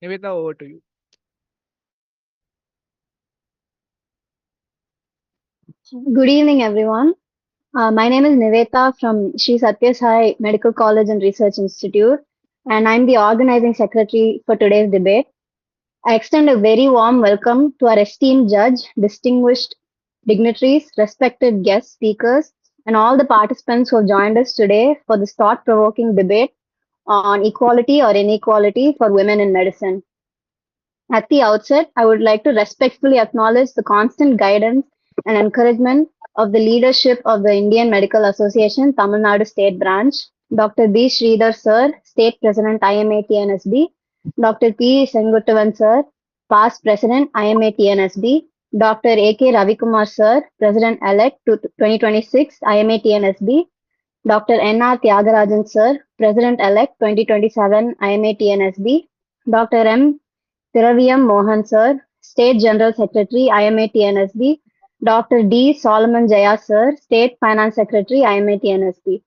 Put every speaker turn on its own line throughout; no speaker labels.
Nivetha, over to you.
Good evening, everyone. My name is Nivetha from Sri Sathya Sai Medical College and Research Institute, and I'm the organizing secretary for today's debate. I extend a very warm welcome to our esteemed judge, distinguished dignitaries, respected guest speakers, and all the participants who have joined us today for this thought provoking debate on equality or inequality for women in medicine. At the outset, I would like to respectfully acknowledge the constant guidance and encouragement of the leadership of the Indian Medical Association, Tamil Nadu State Branch, Dr. B. Sridhar Sir, State President IMA-TNSB, Dr. P. Senguttavan Sir, Past President IMA-TNSB, Dr. A.K. Ravikumar Sir, President-elect 2026 IMA-TNSB, Dr. N.R. Tyagarajan Sir, President-elect 2027 IMA-TNSB, Dr. M. Thiraviam Mohan Sir, State General Secretary IMA-TNSB, Dr. D. Solomon Jaya Sir, State Finance Secretary IMA-TNSB.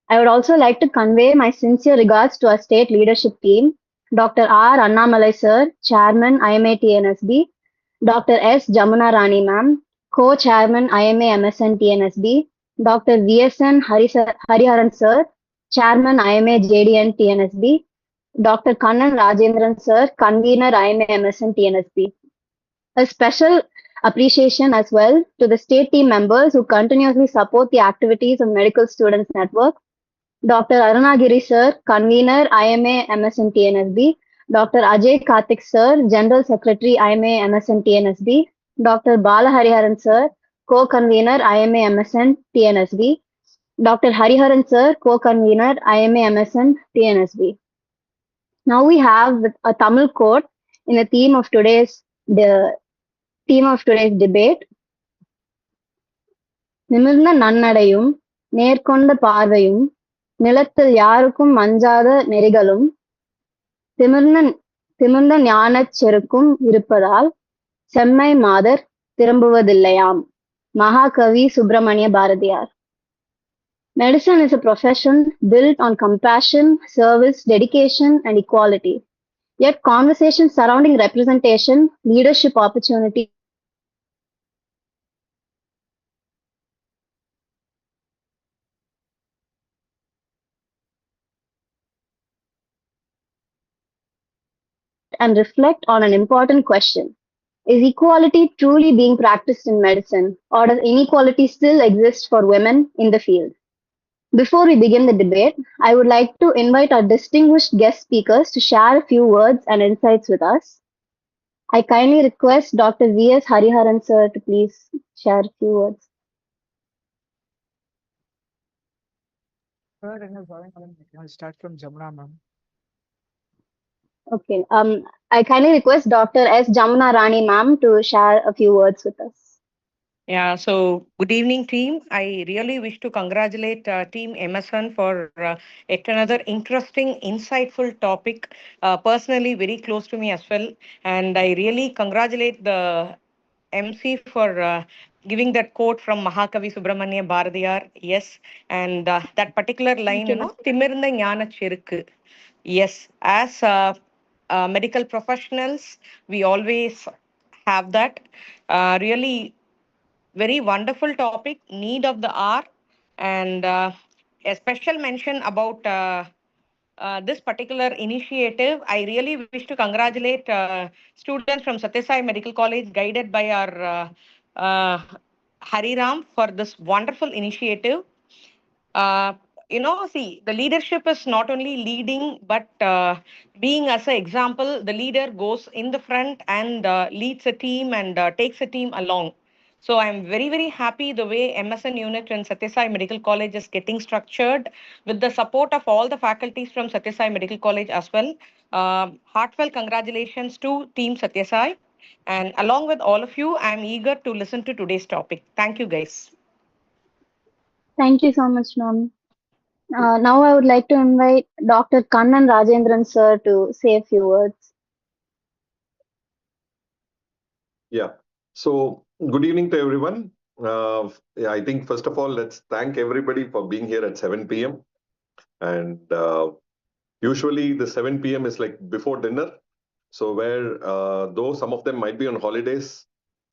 I would also like to convey my sincere regards to our state leadership team, Dr. R. Annamalai Sir, Chairman IMA-TNSB, Dr. S. Jamuna Rani Ma'am, Co-Chairman IMA-MSN TNSB, Dr. VSN Hariharan Sir, Chairman IMA-JDN TNSB, Dr. Kannan Rajendran Sir, Convener IMA-MSN TNSB. A special appreciation as well to the state team members who continuously support the activities of Medical Students Network. Dr. Arunagiri Sir, Convener IMA-MSN TNSB. Dr. Ajay Karthik Sir, General Secretary IMA-MSN TNSB. Dr. Bala Hariharan Sir, Co-Convener IMA-MSN TNSB. Dr. Hariharan Sir, Co-Convener IMA-MSN TNSB. Now we have a Tamil quote in the theme of today's debate. நிமிர்ந்த நன்னடையும் நேர்கொண்ட பார்வையும் நிலத்தில் யாருக்கும் அஞ்சாத நெறிகளும் திமிர்ந்த திமிர்ந்த ஞானச் செருக்கும் இருப்பதால் செம்மை மாதர் திரும்புவதில்லையாம். Mahakavi Subramania Bharatiyar. Medicine is a profession built on compassion, service, dedication, and equality. Yet conversations surrounding representation, leadership opportunity, and reflect on an important question. Is equality truly being practiced in medicine, or does inequality still exist for women in the field? Before we begin the debate, I would like to invite our distinguished guest speakers to share a few words and insights with us. I kindly request Dr. V.S. Hariharan Sir to please share a few words.
I'll start from Jamuna, ma'am.
Okay. I kindly request Dr. S. Jamuna Rani ma'am to share a few words with us.
Yeah, so good evening, team. I really wish to congratulate Team MSN for yet another interesting, insightful topic, personally very close to me as well. And I really congratulate the MC for giving that quote from Mahakavi Subramania Bharatiyar. Yes, and that particular line, Timirna Jnana Chirukku. Yes, as medical professionals, we always have that. Really very wonderful topic, need of the hour, and a special mention about this particular initiative. I really wish to congratulate students from Satyasai Medical College, guided by our Hariram, for this wonderful initiative. uh, see, the leadership is not only leading, but being as an example, the leader goes in the front and leads a team and takes a team along. So I'm very, very happy the way MSN unit in Satyasai Medical College is getting structured with the support of all the faculties from Satyasai Medical College as well. Heartfelt congratulations to Team Satyasai. And along with all of you, I'm eager to listen to today's topic. Thank you, guys.
Thank you so much, ma'am. Now I would like to invite Dr. Kannan Rajendran Sir to say a few words.
Yeah. So good evening to everyone. Yeah, I think first of all, let's thank everybody for being here at 7 p.m. And usually the 7 p.m. is like before dinner. So where though some of them might be on holidays,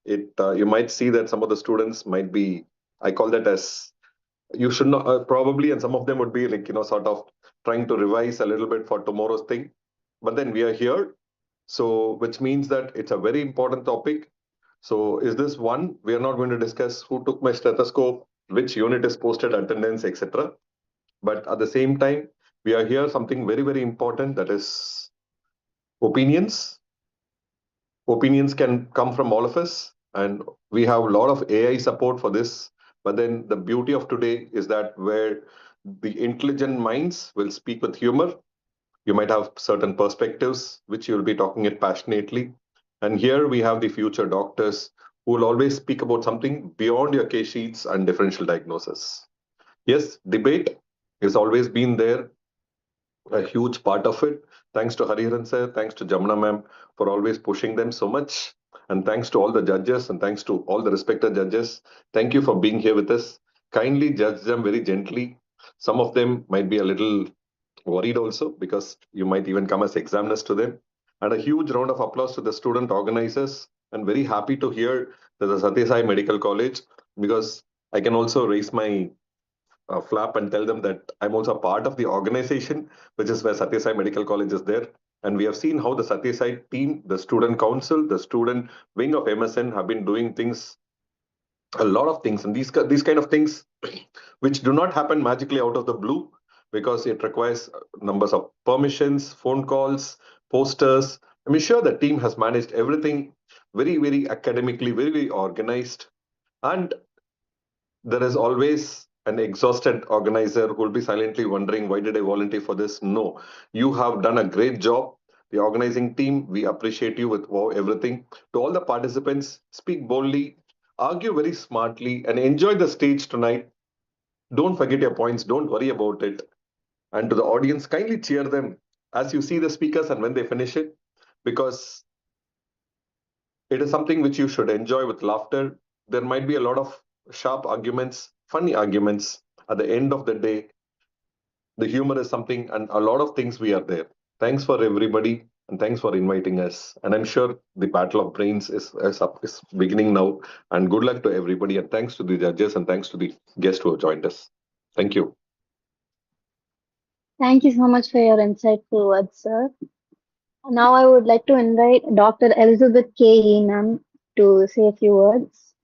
it you might see that some of the students might be. I call that as you should not probably, and some of them would be like sort of trying to revise a little bit for tomorrow's thing. But then we are here, so which means that it's a very important topic. So is this one? We are not going to discuss who took my stethoscope, which unit is posted attendance, etc. But at the same time, we are here something very, very important, that is opinions. Opinions can come from all of us, and we have a lot of AI support for this. But then the beauty of today is that where the intelligent minds will speak with humor, you might have certain perspectives which you'll be talking it passionately. And here we have the future doctors who will always speak about something beyond your case sheets and differential diagnosis. Yes, debate has always been there, a huge part of it. Thanks to Hariharan sir, thanks to Jamna ma'am for always pushing them so much. And thanks to all the judges and thanks to all the respected judges. Thank you for being here with us. Kindly judge them very gently. Some of them might be a little worried also because you might even come as examiners to them. And a huge round of applause to the student organizers. And very happy to hear that the Satya Sai Medical College, because I can also raise my flap and tell them that I'm also a part of the organization, which is where Satya Sai Medical College is there. And we have seen how the Satya Sai team, the student council, the student wing of MSN have been doing things, a lot of things. And these kind of things, which do not happen magically out of the blue, because it requires numbers of permissions, phone calls, posters. I'm sure the team has managed everything very, very academically, very, very organized. And there is always an exhausted organizer who will be silently wondering, why did I volunteer for this? No, you have done a great job. The organizing team, we appreciate you with everything. To all the participants, speak boldly, argue very smartly, and enjoy the stage tonight. Don't forget your points, don't worry about it. And to the audience, kindly cheer them as you see the speakers and when they finish it, because it is something which you should enjoy with laughter. There might be a lot of sharp arguments, funny arguments. At the end of the day, the humor is something, and a lot of things we are there. Thanks for everybody, and thanks for inviting us. And I'm sure the battle of brains is beginning now. And good luck to everybody, and thanks to the judges, and thanks to the guests who have joined us. Thank you.
Thank you so much for your insightful words, sir. Now I would like to invite Dr. Elizabeth K.E. ma'am to say a few words.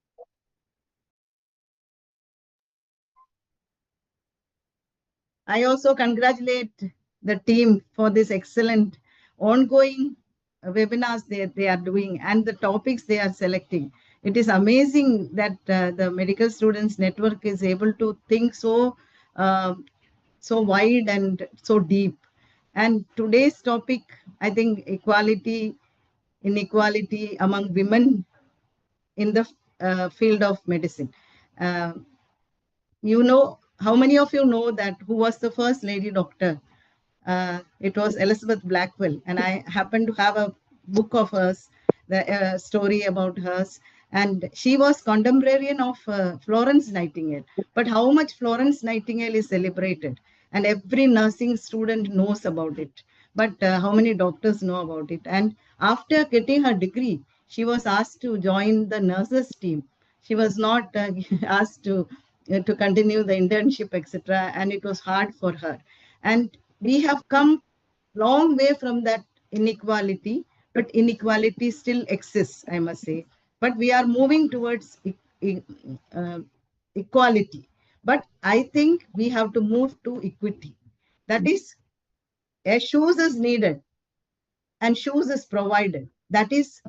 I also congratulate the team for this excellent ongoing webinars they are doing and the topics they are selecting. It is amazing that the medical students network is able to think so wide and so deep. And today's topic, I think, equality, inequality among women in the field of medicine. Uh, how many of you know that who was the first lady doctor? It was Elizabeth Blackwell, and I happen to have a book of hers, the story about hers, and she was contemporarian of Florence Nightingale. But how much Florence Nightingale is celebrated, and every nursing student knows about it. But how many doctors know about it? And after getting her degree, she was asked to join the nurses team. She was not asked to continue the internship, etc. And it was hard for her. And we have come long way from that inequality, but inequality still exists, I must say. But we are moving towards uh, equality. But I think we have to move to equity. That is, a shoes is needed and shoes is provided. That is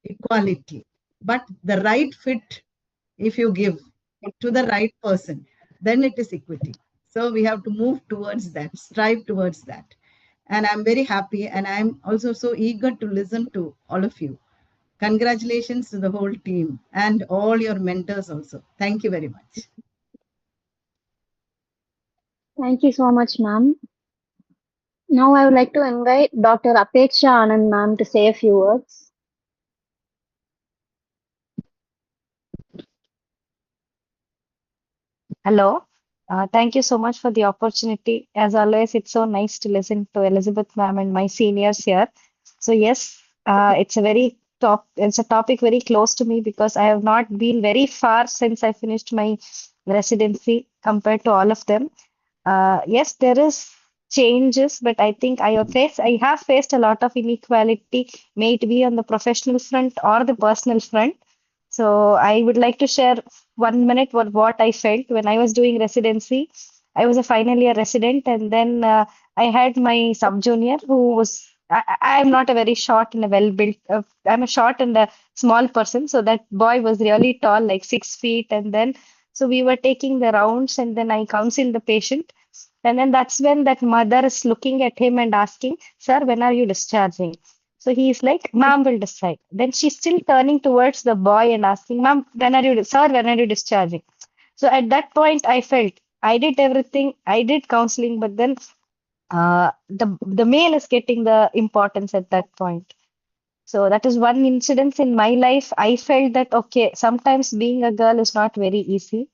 equality. But the right fit, if you give to the right person, then it is equity. So we have to move towards that, strive towards that. And I'm very happy, and I'm also so eager to listen to all of you. Congratulations to the whole team and all your mentors also. Thank you very much.
Thank you so much, ma'am. Now I would like to invite Dr. Apeksha Anand ma'am to say a few words.
Hello. Thank you so much for the opportunity. As always, it's so nice to listen to Elizabeth ma'am and my seniors here. So yes, It's a topic very close to me because I have not been very far since I finished my residency compared to all of them. Yes, there is changes, but I think I have faced a lot of inequality, may it be on the professional front or the personal front. So I would like to share 1 minute what I felt when I was doing residency. I was a final year resident, and then I had my sub junior who was. I'm not a very short and a well built. I'm a short and a small person, so that boy was really tall, like 6 feet, and then so we were taking the rounds, and then I counseled the patient. And then that's when that mother is looking at him and asking, Sir, when are you discharging? So he's like, Ma'am will decide. Then she's still turning towards the boy and asking, Ma'am, sir, when are you discharging? So at that point, I felt I did everything, I did counseling, but then the male is getting the importance at that point. So that is one incident in my life. I felt that, okay, sometimes being a girl is not very easy.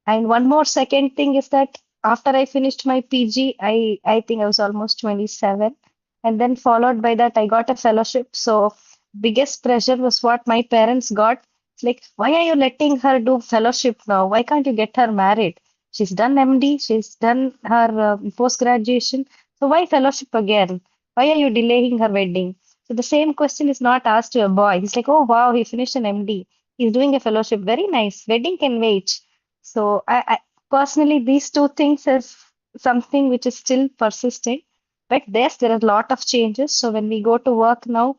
And one more second thing is that after I finished my PG, I think I was almost 27, and then followed by that I got a fellowship. So biggest pressure was what my parents got. It's like, why are you letting her do fellowship now? Why can't you get her married? She's done MD, she's done her post graduation. So why fellowship again? Why are you delaying her wedding? So the same question is not asked to a boy. He's like, oh wow, he finished an MD. He's doing a fellowship. Very nice. Wedding can wait. So I personally, these two things is something which is still persisting. But yes, there are a lot of changes. So when we go to work now,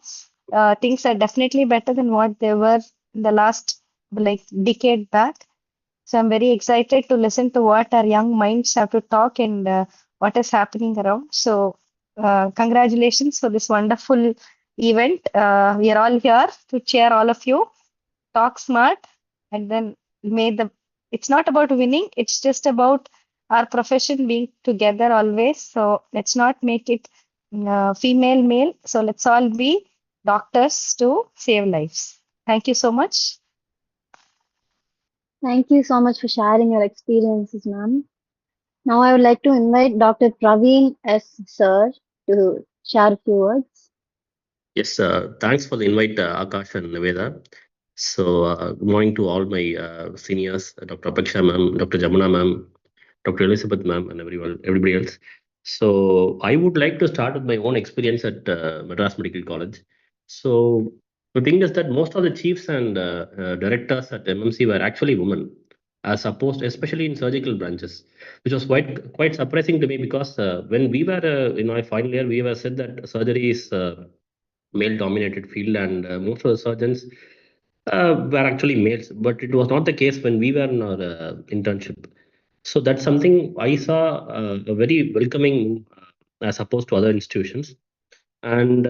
things are definitely better than what they were in the last like decade back. So I'm very excited to listen to what our young minds have to talk and what is happening around. So congratulations for this wonderful event. We are all here to cheer all of you, talk smart, and then may the it's not about winning, it's just about our profession being together always. So let's not make it female male. So let's all be doctors to save lives. Thank you so much.
Thank you so much for sharing your experiences, ma'am. Now I would like to invite Dr. Praveen S. Sir to share a few words.
Yes, thanks for the invite, Akash and Niveda. So, good morning to all my seniors, Dr. Apeksha ma'am, Dr. Jamuna ma'am, Dr. Elizabeth ma'am, and everybody else. So, I would like to start with my own experience at Madras Medical College. So, the thing is that most of the chiefs and directors at MMC were actually women, as opposed, especially in surgical branches, which was quite surprising to me because when we were in my final year, we were said that surgery is male dominated field and most of the surgeons were actually males, but it was not the case when we were in our internship. So that's something I saw a very welcoming as opposed to other institutions. And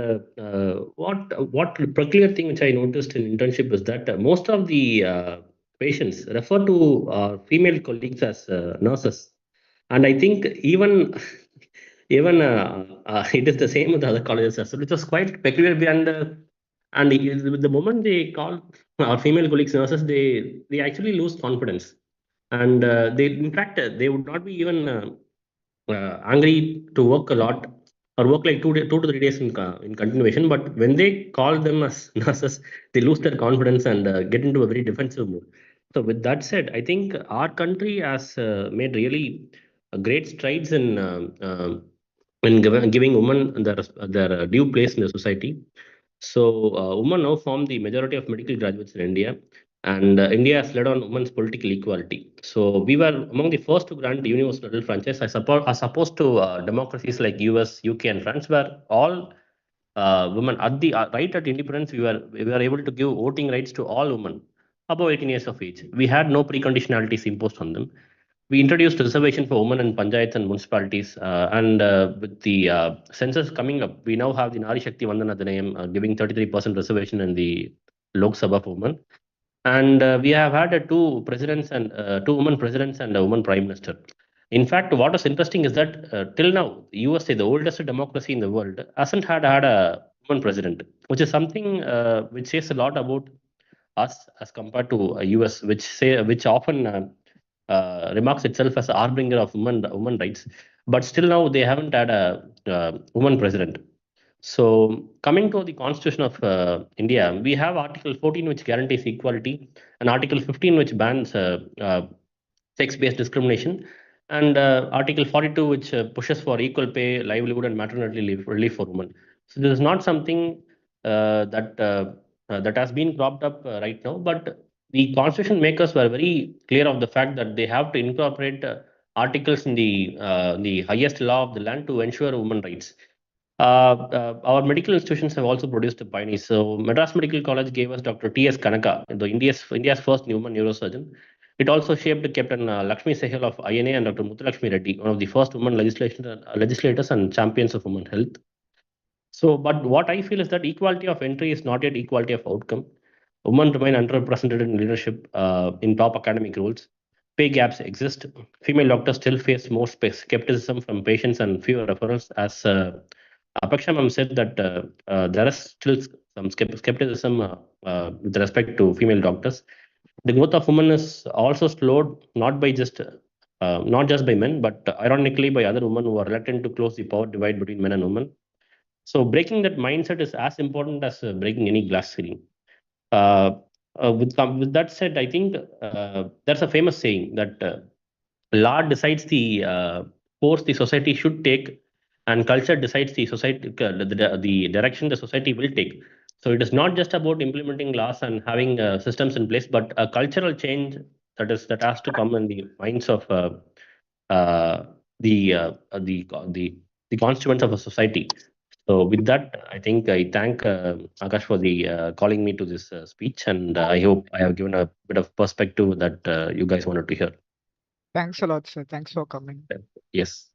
what peculiar thing which I noticed in internship is that most of the patients refer to female colleagues as nurses, and I think even even it is the same with other colleges as well, which was quite peculiar. And the moment they call our female colleagues nurses, they actually lose confidence, and they in fact they would not be even angry to work a lot or work like 2 to 3 days in continuation. But when they call them as nurses, they lose their confidence and get into a very defensive mood. So with that said, I think our country has made really great strides in giving women their due place in the society. So, women now form the majority of medical graduates in India, and India has led on women's political equality. So, we were among the first to grant the universal adult franchise, as opposed to democracies like US, UK, and France, where all women at the right at independence, we were able to give voting rights to all women above 18 years of age. We had no preconditionalities imposed on them. We introduced reservation for women in panchayats and municipalities, and with the census coming up, we now have the Nari Shakti Vandana Adhinayam giving 33% reservation in the Lok Sabha for women. And we have had two women presidents and a woman prime minister. In fact, what is interesting is that till now, USA, the oldest democracy in the world, hasn't had a woman president, which is something which says a lot about us as compared to US, which often remarks itself as a harbinger of women rights. But still now they haven't had a woman president. So, coming to the Constitution of India, we have Article 14, which guarantees equality, and Article 15, which bans sex-based discrimination, and Article 42, which pushes for equal pay, livelihood, and maternity leave relief for women. So, this is not something that has been propped up right now, but the Constitution makers were very clear of the fact that they have to incorporate articles in the highest law of the land to ensure women rights. Our medical institutions have also produced a pioneer. So Madras Medical College gave us Dr. T.S. Kanaka, India's first woman neurosurgeon. It also shaped Captain Lakshmi Sehgal of INA and Dr. Muthulakshmi Reddy, one of the first women legislators and champions of women health. So, but what I feel is that equality of entry is not yet equality of outcome. Women remain underrepresented in leadership in top academic roles. Pay gaps exist. Female doctors still face more skepticism from patients and fewer referrals. As Apeksha ma'am said that there is still some skepticism with respect to female doctors. The growth of women is also slowed not just by men, but ironically by other women who are reluctant to close the power divide between men and women. So breaking that mindset is as important as breaking any glass ceiling. With that said, I think there's a famous saying that law decides the course the society should take, and culture decides the direction the society will take. So it is not just about implementing laws and having systems in place, but a cultural change that has to come in the minds of uh, the, uh, the the the constituents of a society. So with that, I think I thank Akash for the calling me to this speech, and I hope I have given a bit of perspective that you guys wanted to hear.
Thanks a lot, sir. Thanks for coming.
Yes.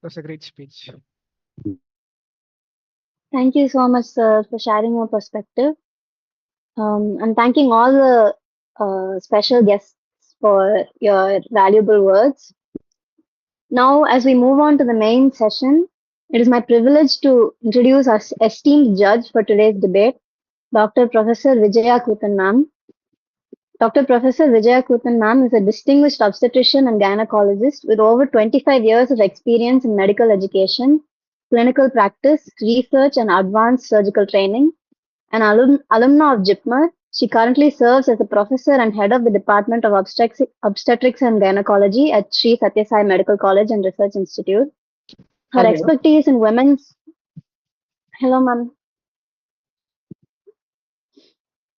It was a great speech.
Thank you so much, sir, for sharing your perspective. And thanking all the special guests for your valuable words. Now, as we move on to the main session, it is my privilege to introduce our esteemed judge for today's debate, Dr. Professor Vijaya Kutan ma'am. Dr. Professor Vijaya Kutan ma'am is a distinguished obstetrician and gynecologist with over 25 years of experience in medical education, clinical practice, research, and advanced surgical training. An alumna of JIPMER, she currently serves as a professor and head of the Department of Obstetrics and Gynecology at Sri Sathya Sai Medical College and Research Institute. Her expertise in women's... Hello, ma'am.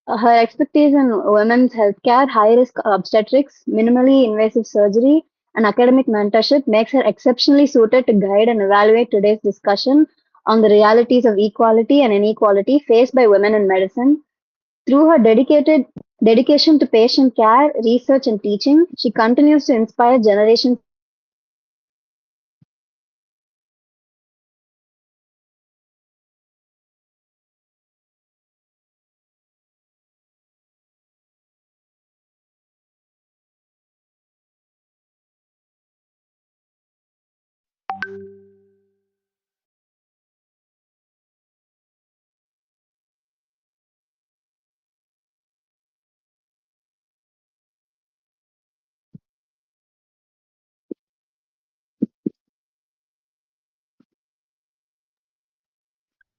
Her expertise in women's healthcare, high-risk obstetrics, minimally invasive surgery, and academic mentorship makes her exceptionally suited to guide and evaluate today's discussion on the realities of equality and inequality faced by women in medicine. Through her dedication to patient care, research, and teaching, she continues to inspire generations.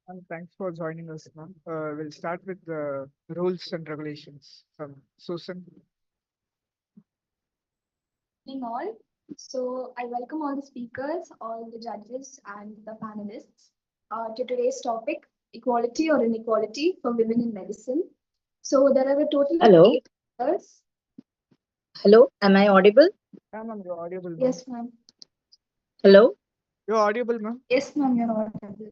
And thanks for joining us, ma'am. We'll start with the rules and regulations from Susan.
Evening all. So I welcome all the speakers, all the judges, and the panelists to today's topic, equality or inequality for women in medicine. So there are a total
Hello.
of 8 speakers.
Hello, am I audible?
Yeah, ma'am, you're audible. Ma'am.
Yes, ma'am.
Hello.
You're audible, ma'am.
Yes, ma'am, you're audible.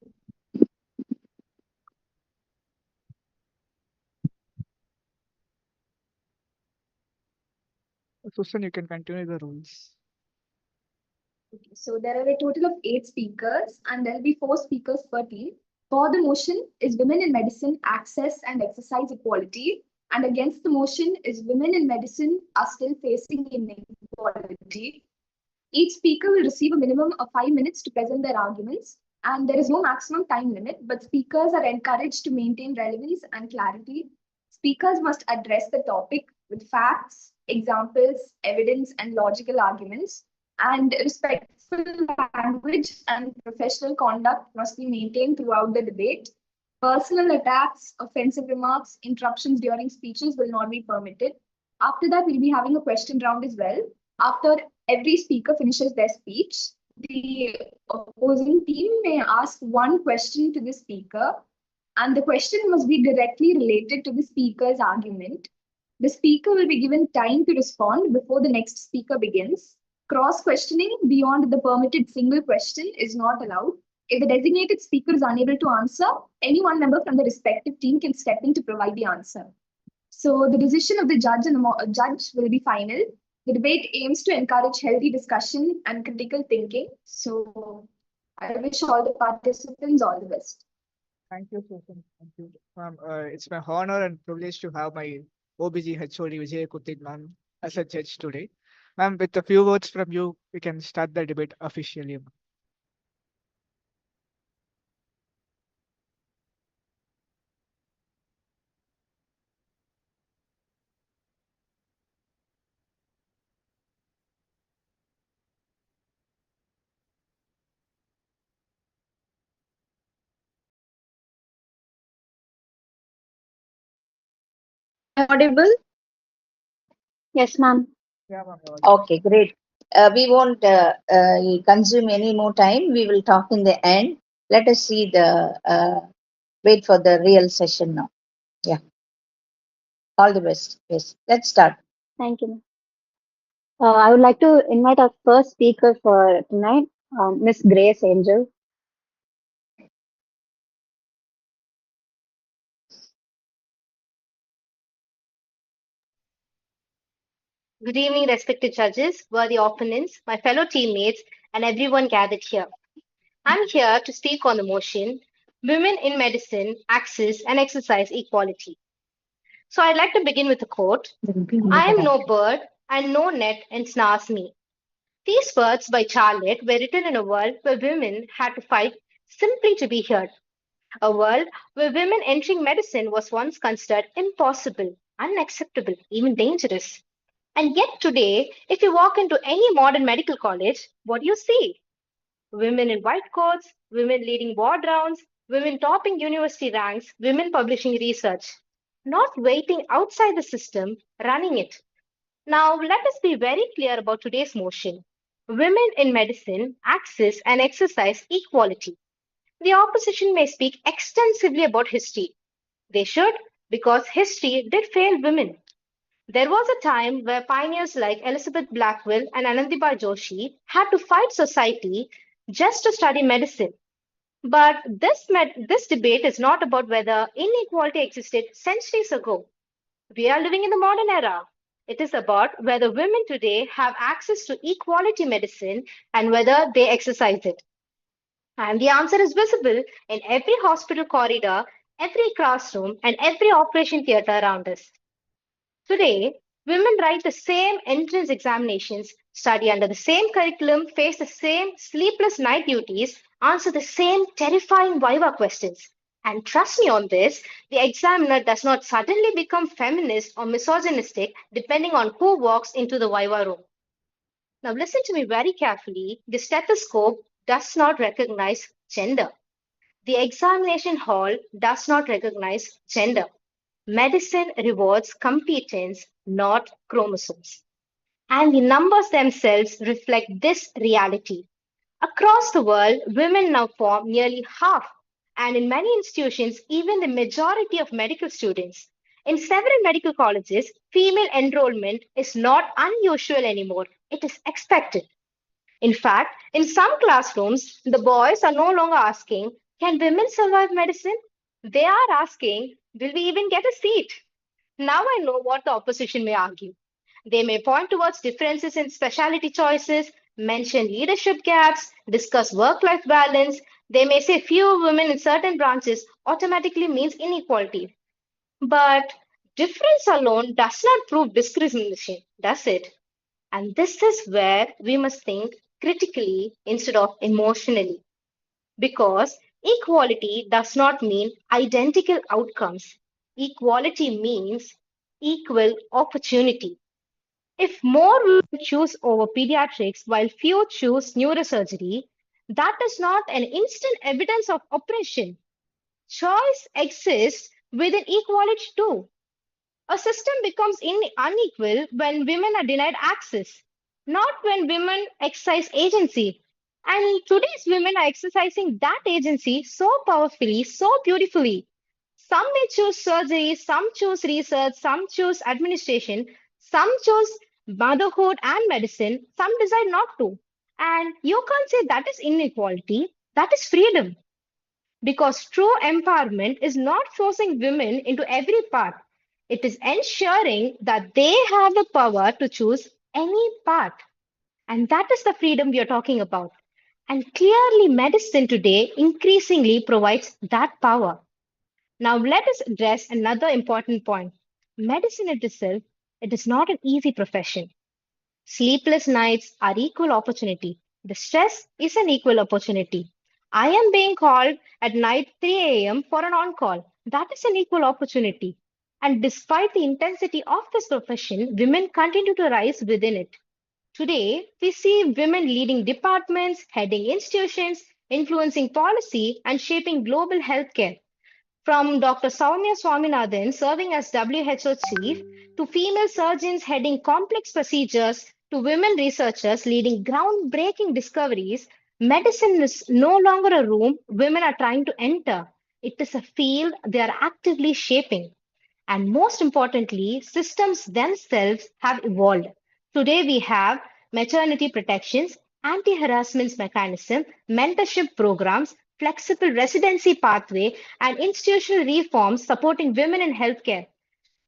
Susan, you can continue the rules.
Okay, so there are a total of 8 speakers, and there'll be 4 speakers per team. For the motion is women in medicine access and exercise equality, and against the motion is women in medicine are still facing inequality. Each speaker will receive a minimum of 5 minutes to present their arguments, and there is no maximum time limit, but speakers are encouraged to maintain relevance and clarity. Speakers must address the topic with facts, examples, evidence, and logical arguments, and respectful language and professional conduct must be maintained throughout the debate. Personal attacks, offensive remarks, interruptions during speeches will not be permitted. After that, we'll be having a question round as well. After every speaker finishes their speech, the opposing team may ask one question to the speaker, and the question must be directly related to the speaker's argument. The speaker will be given time to respond before the next speaker begins. Cross questioning beyond the permitted single question is not allowed. If the designated speaker is unable to answer, any one member from the respective team can step in to provide the answer. So the decision of the judge and the judge will be final. The debate aims to encourage healthy discussion and critical thinking. So I wish all the participants all the best.
Thank you, Susan. Thank you. Ma'am, it's my honor and privilege to have my OBG HOD Vijay Kutin ma'am as a judge today. Ma'am, with a few words from you, we can start the debate officially.
Am I audible?
Yes, ma'am.
Yeah, ma'am. you're audible.
Okay, great. We won't consume any more time. We will talk in the end. Let us see wait for the real session now. Yeah. All the best. Yes. Let's start.
Thank you, ma'am. I would like to invite our first speaker for tonight, Miss Grace Angel.
Good evening, respected judges, worthy opponents, my fellow teammates, and everyone gathered here. I'm here to speak on the motion Women in Medicine Access and Exercise Equality. So I'd like to begin with a quote I am no bird, and no net ensnares me. These words by Charlotte were written in a world where women had to fight simply to be heard. A world where women entering medicine was once considered impossible, unacceptable, even dangerous. And yet today, if you walk into any modern medical college, what do you see? Women in white coats, women leading ward rounds, women topping university ranks, women publishing research. Not waiting outside the system, running it. Now, let us be very clear about today's motion. Women in medicine access and exercise equality. The opposition may speak extensively about history. They should, because history did fail women. There was a time where pioneers like Elizabeth Blackwell and Anandibai Joshi had to fight society just to study medicine. But this debate is not about whether inequality existed centuries ago. We are living in the modern era. It is about whether women today have access to equality medicine and whether they exercise it. And the answer is visible in every hospital corridor, every classroom, and every operation theater around us. Today, women write the same entrance examinations, study under the same curriculum, face the same sleepless night duties, answer the same terrifying Viva questions. And trust me on this, the examiner does not suddenly become feminist or misogynistic depending on who walks into the Viva room. Now, listen to me very carefully. The stethoscope does not recognize gender. The examination hall does not recognize gender. Medicine rewards competence, not chromosomes. And the numbers themselves reflect this reality. Across the world, women now form nearly half, and in many institutions, even the majority of medical students. In several medical colleges, female enrollment is not unusual anymore, it is expected. In fact, in some classrooms, the boys are no longer asking, can women survive medicine? They are asking, will we even get a seat? Now I know what the opposition may argue. They may point towards differences in specialty choices, mention leadership gaps, discuss work life balance. They may say fewer women in certain branches automatically means inequality. But difference alone does not prove discrimination, does it? And this is where we must think critically instead of emotionally. Because equality does not mean identical outcomes. Equality means equal opportunity. If more women choose over pediatrics while few choose neurosurgery, that is not an instant evidence of oppression. Choice exists within equality too. A system becomes unequal when women are denied access, not when women exercise agency. And today's women are exercising that agency so powerfully, so beautifully. Some may choose surgery, some choose research, some choose administration, some choose motherhood and medicine, some decide not to. And you can't say that is inequality, that is freedom. Because true empowerment is not forcing women into every path. It is ensuring that they have the power to choose any path. And that is the freedom we are talking about. And clearly, medicine today increasingly provides that power. Now, let us address another important point. Medicine itself, it is not an easy profession. Sleepless nights are equal opportunity. The stress is an equal opportunity. I am being called at night 3 a.m. for an on call. That is an equal opportunity. And despite the intensity of this profession, women continue to rise within it. Today, we see women leading departments, heading institutions, influencing policy, and shaping global healthcare. From Dr. Soumya Swaminathan serving as WHO chief, to female surgeons heading complex procedures, to women researchers leading groundbreaking discoveries, medicine is no longer a room women are trying to enter. It is a field they are actively shaping. And most importantly, systems themselves have evolved. Today we have maternity protections, anti-harassment mechanism, mentorship programs, flexible residency pathway, and institutional reforms supporting women in healthcare.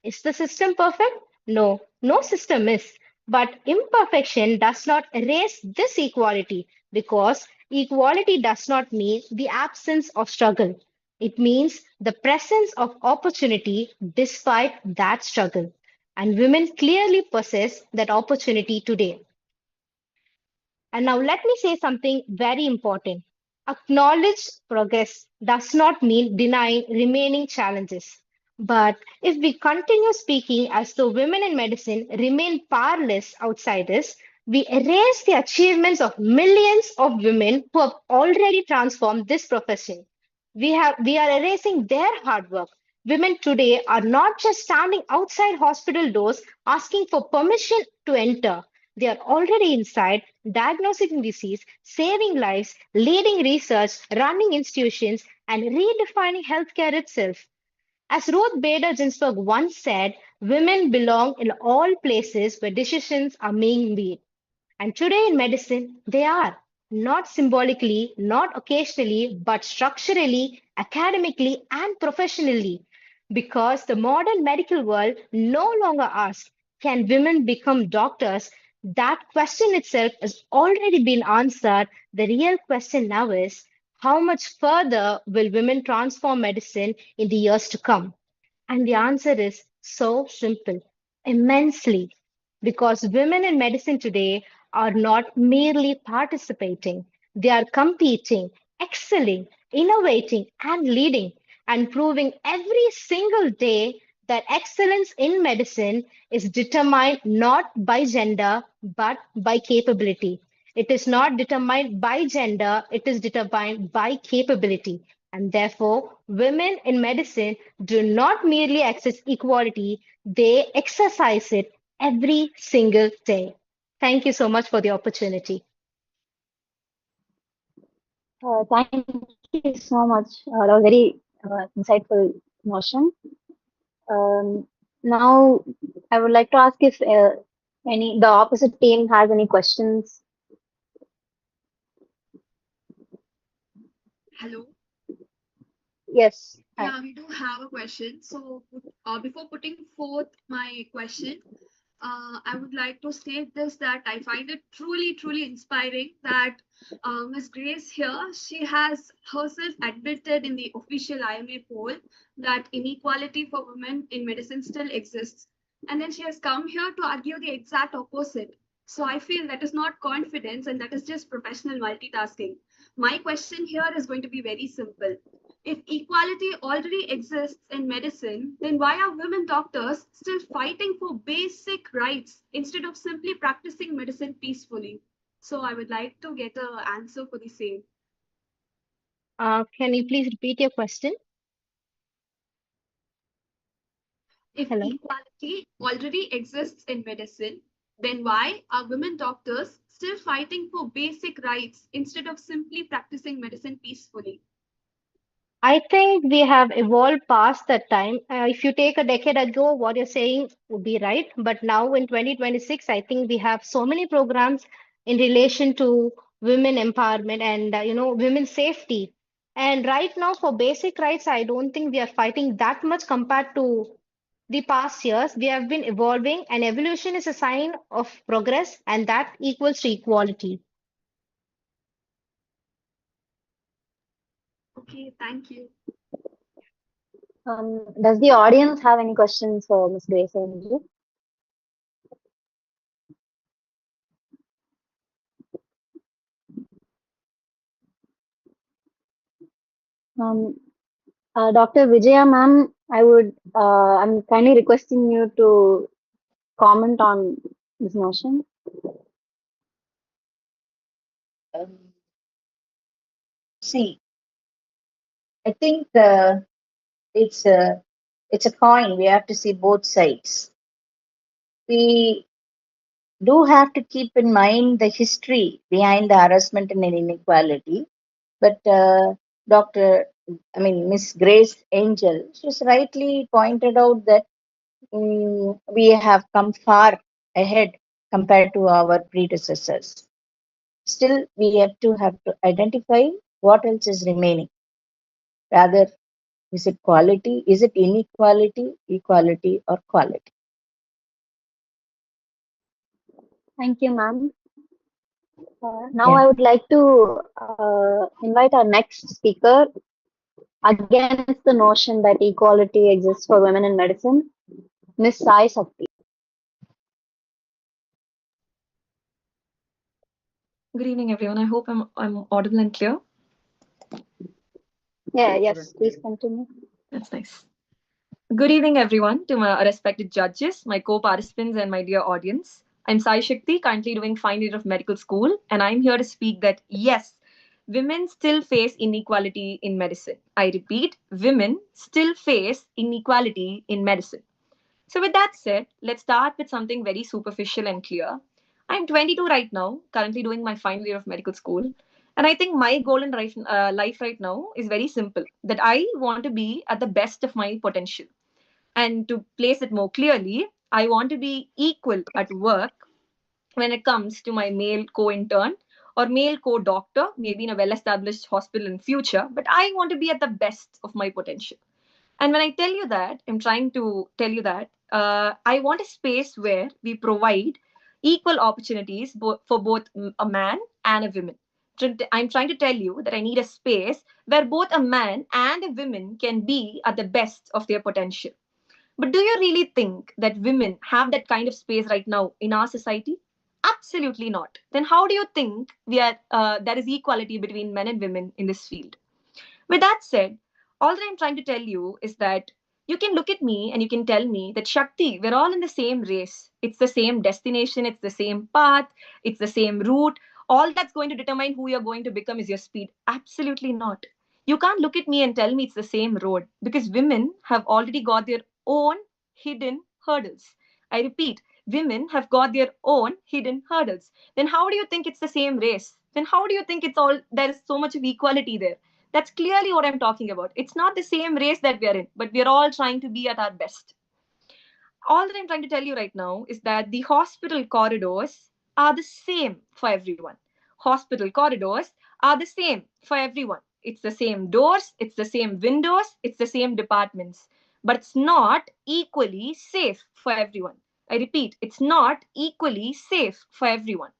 Is the system perfect? No, no system is. But imperfection does not erase this equality because equality does not mean the absence of struggle. It means the presence of opportunity despite that struggle. And women clearly possess that opportunity today. And now let me say something very important. Acknowledge progress does not mean denying remaining challenges. But if we continue speaking as though women in medicine remain powerless outsiders, we erase the achievements of millions of women who have already transformed this profession. We are erasing their hard work. Women today are not just standing outside hospital doors asking for permission to enter. They are already inside, diagnosing disease, saving lives, leading research, running institutions, and redefining healthcare itself. As Ruth Bader Ginsburg once said, women belong in all places where decisions are being made. And today in medicine, they are not symbolically, not occasionally, but structurally, academically, and professionally. Because the modern medical world no longer asks, can women become doctors? That question itself has already been answered. The real question now is, how much further will women transform medicine in the years to come? And the answer is so simple, immensely. Because women in medicine today are not merely participating, they are competing, excelling, innovating, and leading, and proving every single day that excellence in medicine is determined not by gender, but by capability. It is not determined by gender, it is determined by capability. And therefore, women in medicine do not merely access equality, they exercise it every single day. Thank you so much for the opportunity.
Thank you so much. That was very insightful motion. Now, I would like to ask if any the opposite team has any questions.
Hello.
Yes.
Yeah, we do have a question. So before putting forth my question, I would like to state this that I find it truly, truly inspiring that Ms. Grace here, she has herself admitted in the official IMA poll that inequality for women in medicine still exists. And then she has come here to argue the exact opposite. So I feel that is not confidence and that is just professional multitasking. My question here is going to be very simple. If equality already exists in medicine, then why are women doctors still fighting for basic rights instead of simply practicing medicine peacefully? So I would like to get an answer for the same.
Can you please repeat your question?
If
Hello.
equality already exists in medicine, then why are women doctors still fighting for basic rights instead of simply practicing medicine peacefully?
I think we have evolved past that time. If you take a decade ago, what you're saying would be right. But now in 2026, I think we have so many programs in relation to women empowerment and women's safety. And right now, for basic rights, I don't think we are fighting that much compared to the past years. We have been evolving, and evolution is a sign of progress, and that equals to equality.
Okay, thank you.
Does the audience have any questions for Ms. Grace Angel? Dr. Vijaya ma'am, I'm kindly requesting you to comment on this motion.
See, I think it's a coin. We have to see both sides. We do have to keep in mind the history behind the harassment and inequality. But Miss Grace Angel, she's rightly pointed out that we have come far ahead compared to our predecessors. Still, we have to identify what else is remaining. Rather, is it quality? Is it inequality, equality, or quality?
Thank you, ma'am. Now
Yeah.
I would like to invite our next speaker against the notion that equality exists for women in medicine, Miss Sai Sakti.
Good evening, everyone. I hope I'm audible and clear.
Yeah, yes, please continue.
That's nice. Good evening, everyone, to my respected judges, my co-participants, and my dear audience. I'm Sai Shakti, currently doing final year of medical school, and I'm here to speak that yes, women still face inequality in medicine. I repeat, women still face inequality in medicine. So, with that said, let's start with something very superficial and clear. I'm 22 right now, currently doing my final year of medical school. And I think my goal in life right now is very simple, that I want to be at the best of my potential. And to place it more clearly, I want to be equal at work when it comes to my male co intern or male co doctor, maybe in a well established hospital in future. But I want to be at the best of my potential. And when I tell you that, I'm trying to tell you that I want a space where we provide equal opportunities for both a man and a woman. I'm trying to tell you that I need a space where both a man and a woman can be at the best of their potential. But do you really think that women have that kind of space right now in our society? Absolutely not. Then how do you think there is equality between men and women in this field? With that said, all that I'm trying to tell you is that you can look at me and you can tell me that Shakti, we're all in the same race. It's the same destination, it's the same path, it's the same route. All that's going to determine who you're going to become is your speed. Absolutely not. You can't look at me and tell me it's the same road because women have already got their own hidden hurdles. I repeat, women have got their own hidden hurdles. Then how do you think it's the same race? Then how do you think there is so much of equality there? That's clearly what I'm talking about. It's not the same race that we are in, but we're all trying to be at our best. All that I'm trying to tell you right now is that the hospital corridors are the same for everyone. Hospital corridors are the same for everyone. It's the same doors, it's the same windows, it's the same departments, but it's not equally safe for everyone. I repeat, it's not equally safe for everyone.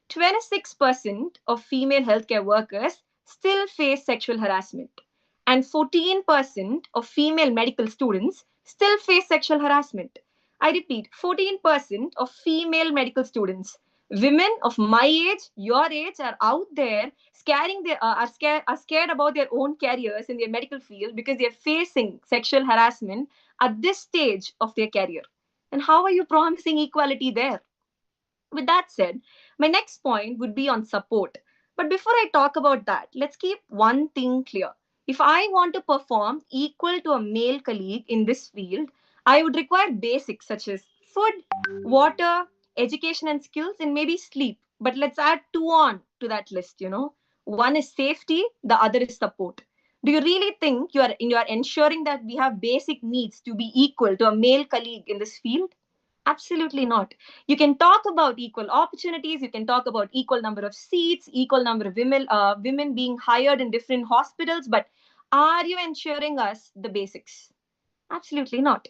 26% of female healthcare workers still face sexual harassment, and 14% of female medical students still face sexual harassment. I repeat, 14% of female medical students Women of my age, your age, are out there scaring their are scared about their own careers in their medical field because they're facing sexual harassment at this stage of their career. And how are you promising equality there? With that said, my next point would be on support. But before I talk about that, let's keep one thing clear. If I want to perform equal to a male colleague in this field, I would require basics such as food, water, education and skills, and maybe sleep. But let's add two on to that list. One is safety, the other is support. Do you really think you are ensuring that we have basic needs to be equal to a male colleague in this field? Absolutely not. You can talk about equal opportunities, you can talk about equal number of seats, equal number of women being hired in different hospitals, but are you ensuring us the basics? Absolutely not.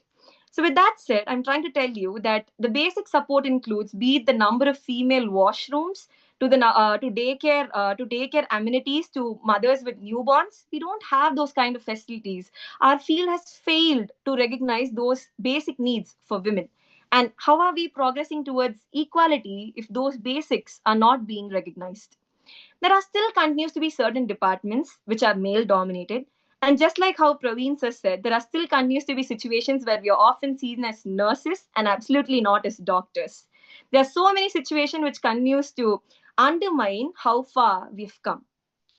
So, with that said, I'm trying to tell you that the basic support includes be it the number of female washrooms to daycare amenities to mothers with newborns. We don't have those kind of facilities. Our field has failed to recognize those basic needs for women. And how are we progressing towards equality if those basics are not being recognized? There are still continues to be certain departments which are male dominated. And just like how Praveen sir said, there are still continues to be situations where we are often seen as nurses and absolutely not as doctors. There are so many situations which continues to undermine how far we've come.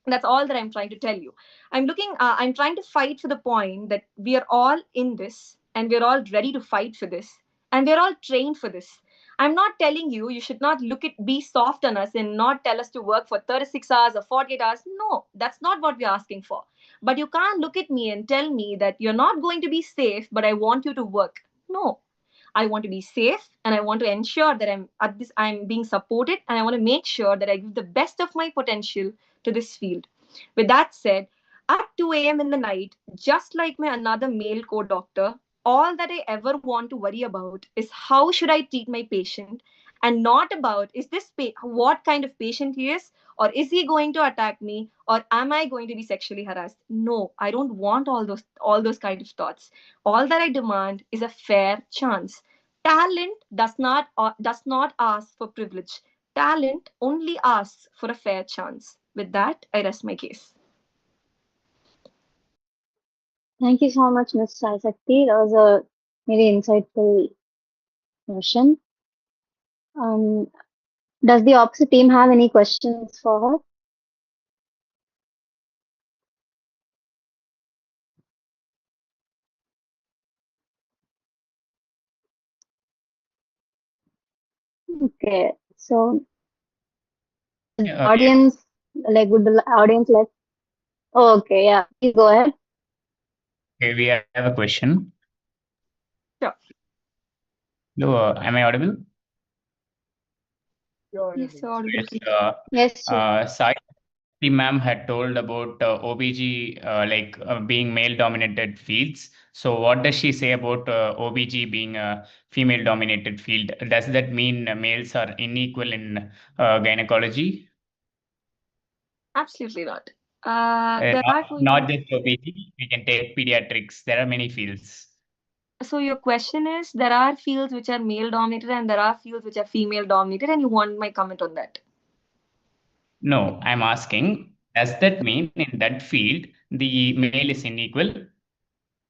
That's all that I'm trying to tell you. I'm trying to fight for the point that we are all in this and we're all ready to fight for this and we're all trained for this. I'm not telling you should not be soft on us and not tell us to work for 36 hours or 48 hours. No, that's not what we're asking for. But you can't look at me and tell me that you're not going to be safe, but I want you to work. No, I want to be safe and I want to ensure that I'm being supported, and I want to make sure that I give the best of my potential to this field. With that said, at 2 a.m. in the night, just like my another male co-doctor, all that I ever want to worry about is how should I treat my patient, and not about what kind of patient he is, or is he going to attack me, or am I going to be sexually harassed? No, I don't want all those kind of thoughts. All that I demand is a fair chance. Talent does not ask for privilege. Talent only asks for a fair chance. With that, I rest my case.
Thank you so much, Ms. Sai Sakti. That was a very insightful question. Um, does the opposite team have any questions for her? Okay, so the
Yeah,
audience, like, would the audience like? Oh, okay, yeah, please go ahead.
okay, we have a question.
Sure.
Hello, am I audible?
Yes, you're audible.
Yes,
Yes, sir.
Sai ma'am had told about OBG being male-dominated fields. So what does she say about OBG being a female-dominated field? Does that mean males are unequal in gynecology?
Absolutely not. There
Not,
are going
not
to.
just OBG, we can take pediatrics. There are many fields.
So your question is, there are fields which are male dominated and there are fields which are female dominated, and you want my comment on that?
No, I'm asking, does that mean in that field the male is unequal?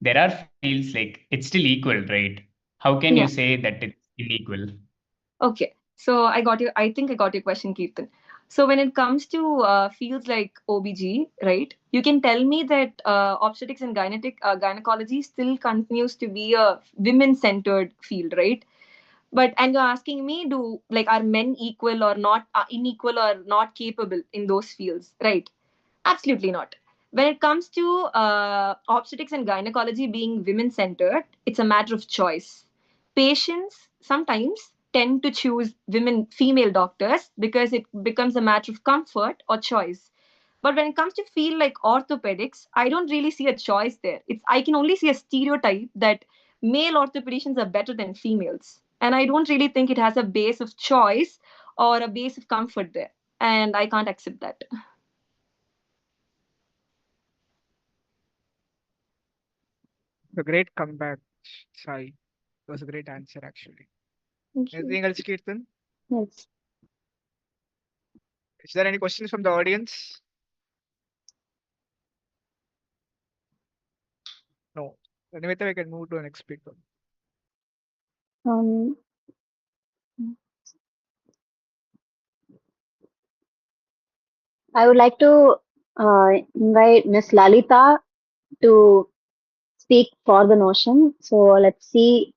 There are fields like it's still equal, right? How can
Yeah.
you say that it's unequal?
Okay. So I think I got your question, Kirtan. So when it comes to fields like OBG, right? You can tell me that obstetrics and gynecology still continues to be a women-centered field, right? And you're asking me, are men equal or not, unequal or not capable in those fields, right? Absolutely not. When it comes to obstetrics and gynecology being women centered, it's a matter of choice. Patients sometimes tend to choose female doctors because it becomes a matter of comfort or choice. But when it comes to field like orthopedics, I don't really see a choice there. I can only see a stereotype that male orthopedicians are better than females. And I don't really think it has a base of choice or a base of comfort there. And I can't accept that.
A great comeback, Sai. It was a great answer, actually.
Thank you.
Anything else, Kirtan?
Yes.
Is there any questions from the audience? No. Anyway, we can move to the next speaker.
Um, I would like to invite Miss Lalita to speak for the motion. So let's see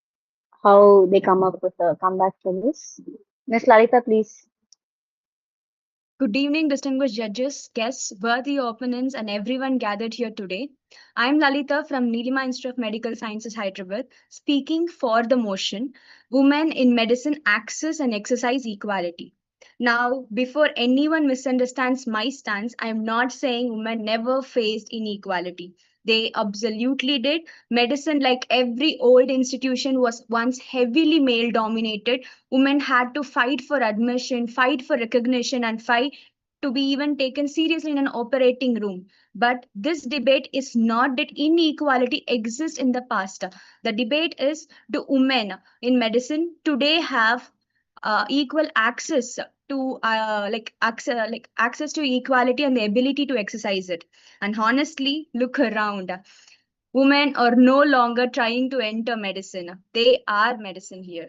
how they come up with a comeback for this. Miss Lalita, please.
Good evening, distinguished judges, guests, worthy opponents, and everyone gathered here today. I'm Lalita from Nilima Institute of Medical Sciences, Hyderabad, speaking for the motion, Women in Medicine Access and Exercise Equality. Now, before anyone misunderstands my stance, I'm not saying women never faced inequality. They absolutely did. Medicine, like every old institution, was once heavily male dominated. Women had to fight for admission, fight for recognition, and fight to be even taken seriously in an operating room. But this debate is not that inequality exists in the past. The debate is, do women in medicine today have equal access to access to equality and the ability to exercise it? And honestly, look around. Women are no longer trying to enter medicine. They are medicine here.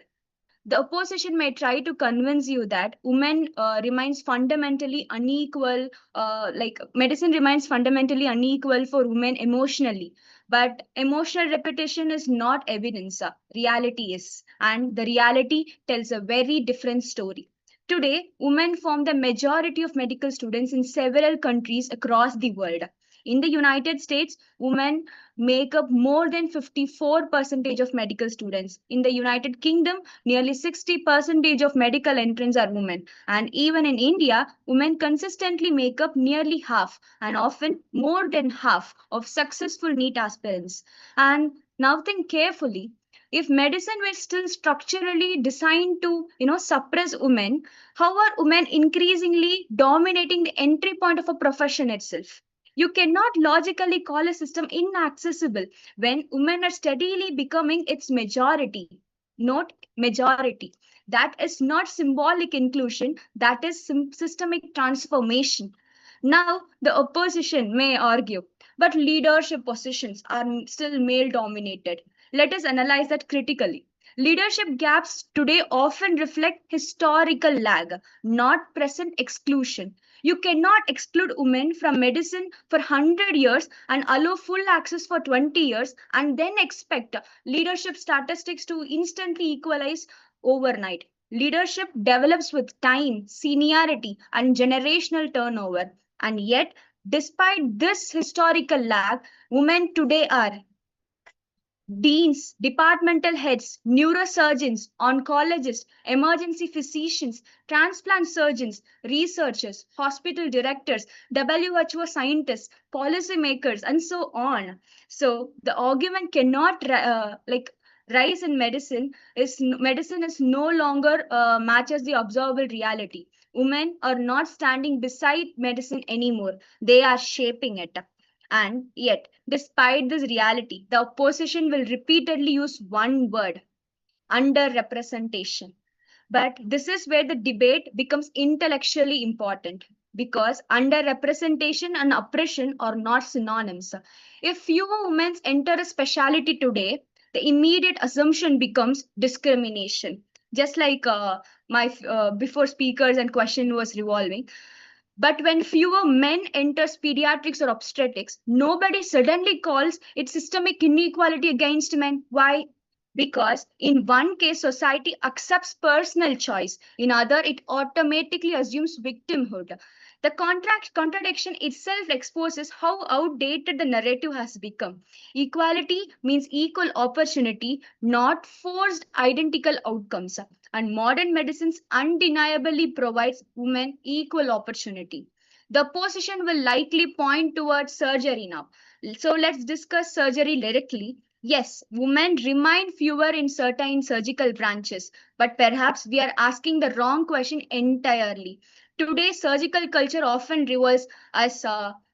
The opposition may try to convince you that women remains fundamentally unequal, like medicine remains fundamentally unequal for women emotionally. But emotional repetition is not evidence, reality is. And the reality tells a very different story. Today, women form the majority of medical students in several countries across the world. In the United States, women make up more than 54% of medical students. In the United Kingdom, nearly 60% of medical entrants are women. And even in India, women consistently make up nearly half and often more than half of successful NEET aspirants. And now think carefully. If medicine were still structurally designed to, suppress women, how are women increasingly dominating the entry point of a profession itself? You cannot logically call a system inaccessible when women are steadily becoming its majority. Not majority. That is not symbolic inclusion, that is systemic transformation. Now, the opposition may argue, but leadership positions are still male dominated. Let us analyze that critically. Leadership gaps today often reflect historical lag, not present exclusion. You cannot exclude women from medicine for 100 years and allow full access for 20 years and then expect leadership statistics to instantly equalize overnight. Leadership develops with time, seniority, and generational turnover. And yet, despite this historical lag, women today are deans, departmental heads, neurosurgeons, oncologists, emergency physicians, transplant surgeons, researchers, hospital directors, WHO scientists, policymakers, and so on. So the argument cannot rise in medicine is no longer matches the observable reality. Women are not standing beside medicine anymore. They are shaping it. And yet, despite this reality, the opposition will repeatedly use one word: underrepresentation. But this is where the debate becomes intellectually important because underrepresentation and oppression are not synonyms. If fewer women enter a specialty today, the immediate assumption becomes discrimination. Just like my before speakers and question was revolving. But when fewer men enters pediatrics or obstetrics, nobody suddenly calls it systemic inequality against men. Why? Because in one case, society accepts personal choice. In other, it automatically assumes victimhood. The contradiction itself exposes how outdated the narrative has become. Equality means equal opportunity, not forced identical outcomes. And modern medicines undeniably provides women equal opportunity. The opposition will likely point towards surgery now. So let's discuss surgery lyrically. Yes, women remain fewer in certain surgical branches, but perhaps we are asking the wrong question entirely. Today, surgical culture often revolves as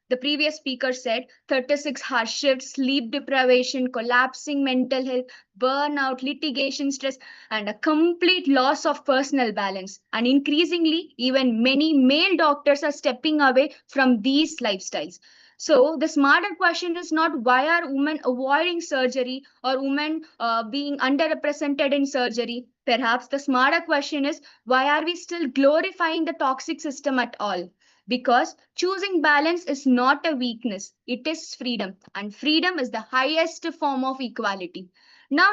The previous speaker said 36-hour shifts, sleep deprivation, collapsing mental health, burnout, litigation stress, and a complete loss of personal balance. And increasingly, even many male doctors are stepping away from these lifestyles. So the smarter question is not why are women avoiding surgery or women being underrepresented in surgery. Perhaps the smarter question is why are we still glorifying the toxic system at all? Because choosing balance is not a weakness, it is freedom, and freedom is the highest form of equality. Now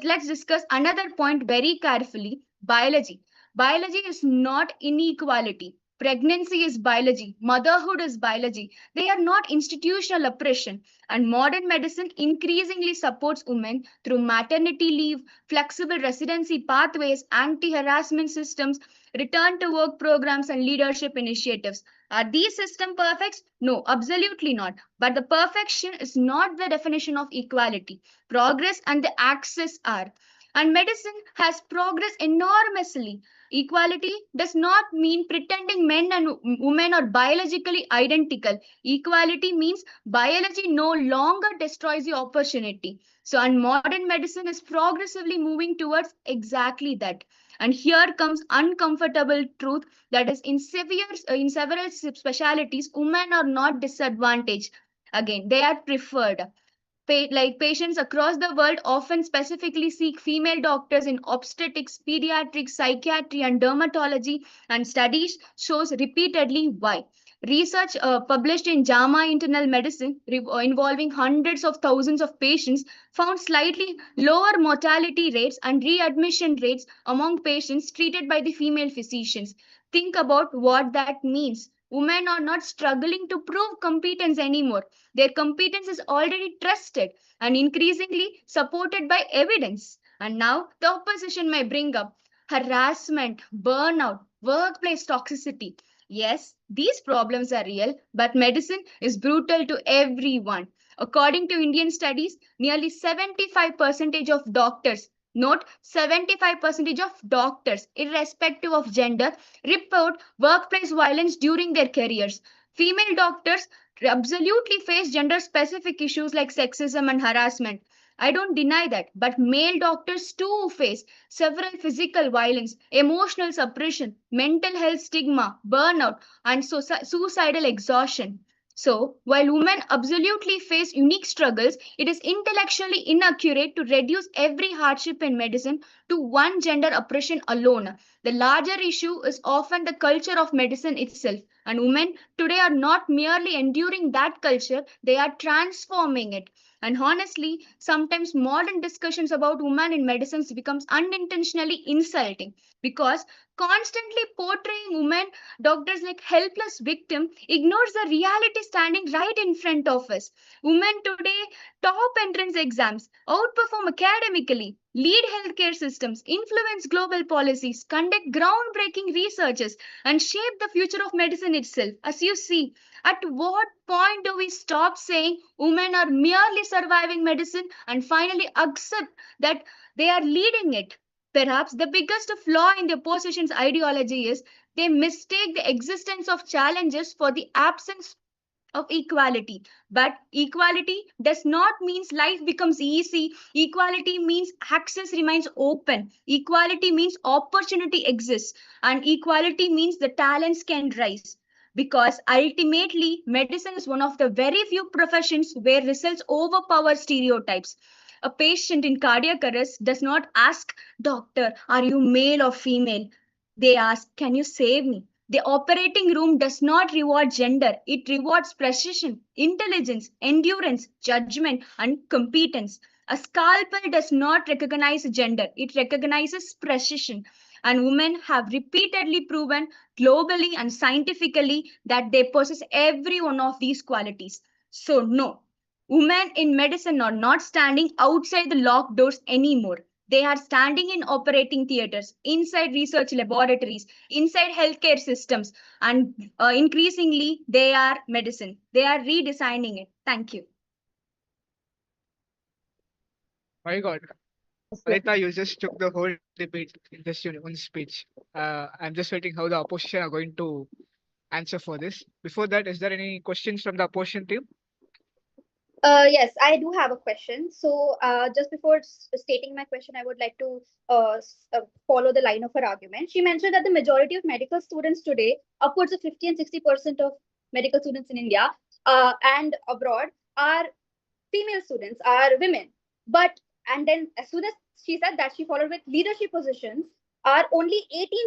let's discuss another point very carefully: biology. Biology is not inequality. Pregnancy is biology, motherhood is biology. They are not institutional oppression. And modern medicine increasingly supports women through maternity leave, flexible residency pathways, anti harassment systems, return to work programs, and leadership initiatives. Are these systems perfect? No, absolutely not. But the perfection is not the definition of equality. Progress and the access are. And medicine has progressed enormously. Equality does not mean pretending men and women are biologically identical. Equality means biology no longer destroys the opportunity. So, and modern medicine is progressively moving towards exactly that. And here comes uncomfortable truth that is in several specialities, women are not disadvantaged. Again, they are preferred. Patients across the world often specifically seek female doctors in obstetrics, pediatrics, psychiatry, and dermatology, and studies shows repeatedly why. Research published in JAMA Internal Medicine involving hundreds of thousands of patients found slightly lower mortality rates and readmission rates among patients treated by the female physicians. Think about what that means. Women are not struggling to prove competence anymore. Their competence is already trusted and increasingly supported by evidence. And now the opposition may bring up harassment, burnout, workplace toxicity. Yes, these problems are real, but medicine is brutal to everyone. According to Indian studies, nearly 75% of doctors, note 75% of doctors, irrespective of gender, report workplace violence during their careers. Female doctors absolutely face gender specific issues like sexism and harassment. I don't deny that, but male doctors too face several physical violence, emotional suppression, mental health stigma, burnout, and suicidal exhaustion. So, while women absolutely face unique struggles, it is intellectually inaccurate to reduce every hardship in medicine to one gender oppression alone. The larger issue is often the culture of medicine itself, and women today are not merely enduring that culture, they are transforming it. And honestly, sometimes modern discussions about women in medicines becomes unintentionally insulting because constantly portraying women doctors like helpless victim ignores the reality standing right in front of us. Women today top entrance exams, outperform academically, lead healthcare systems, influence global policies, conduct groundbreaking researches, and shape the future of medicine itself. As you see, at what point do we stop saying women are merely surviving medicine and finally accept that they are leading it? Perhaps the biggest flaw in the opposition's ideology is they mistake the existence of challenges for the absence of equality. But equality does not mean life becomes easy. Equality means access remains open. Equality means opportunity exists. And equality means the talents can rise. Because ultimately, medicine is one of the very few professions where results overpower stereotypes. A patient in cardiac arrest does not ask, Doctor, are you male or female? They ask, Can you save me? The operating room does not reward gender, it rewards precision, intelligence, endurance, judgment, and competence. A scalpel does not recognize gender, it recognizes precision. And women have repeatedly proven globally and scientifically that they possess every one of these qualities. So, no, women in medicine are not standing outside the locked doors anymore. They are standing in operating theaters, inside research laboratories, inside healthcare systems, and increasingly they are medicine. They are redesigning it. Thank you.
My God, Anita, you just took the whole debate in just your one speech. I'm just waiting how the opposition are going to answer for this. Before that, is there any questions from the opposition team?
Yes, I do have a question. So, just before stating my question, I would like to follow the line of her argument. She mentioned that the majority of medical students today, upwards of 50 and 60% of medical students in India and abroad, are female students, are women. But, and then as soon as she said that, she followed with leadership positions are only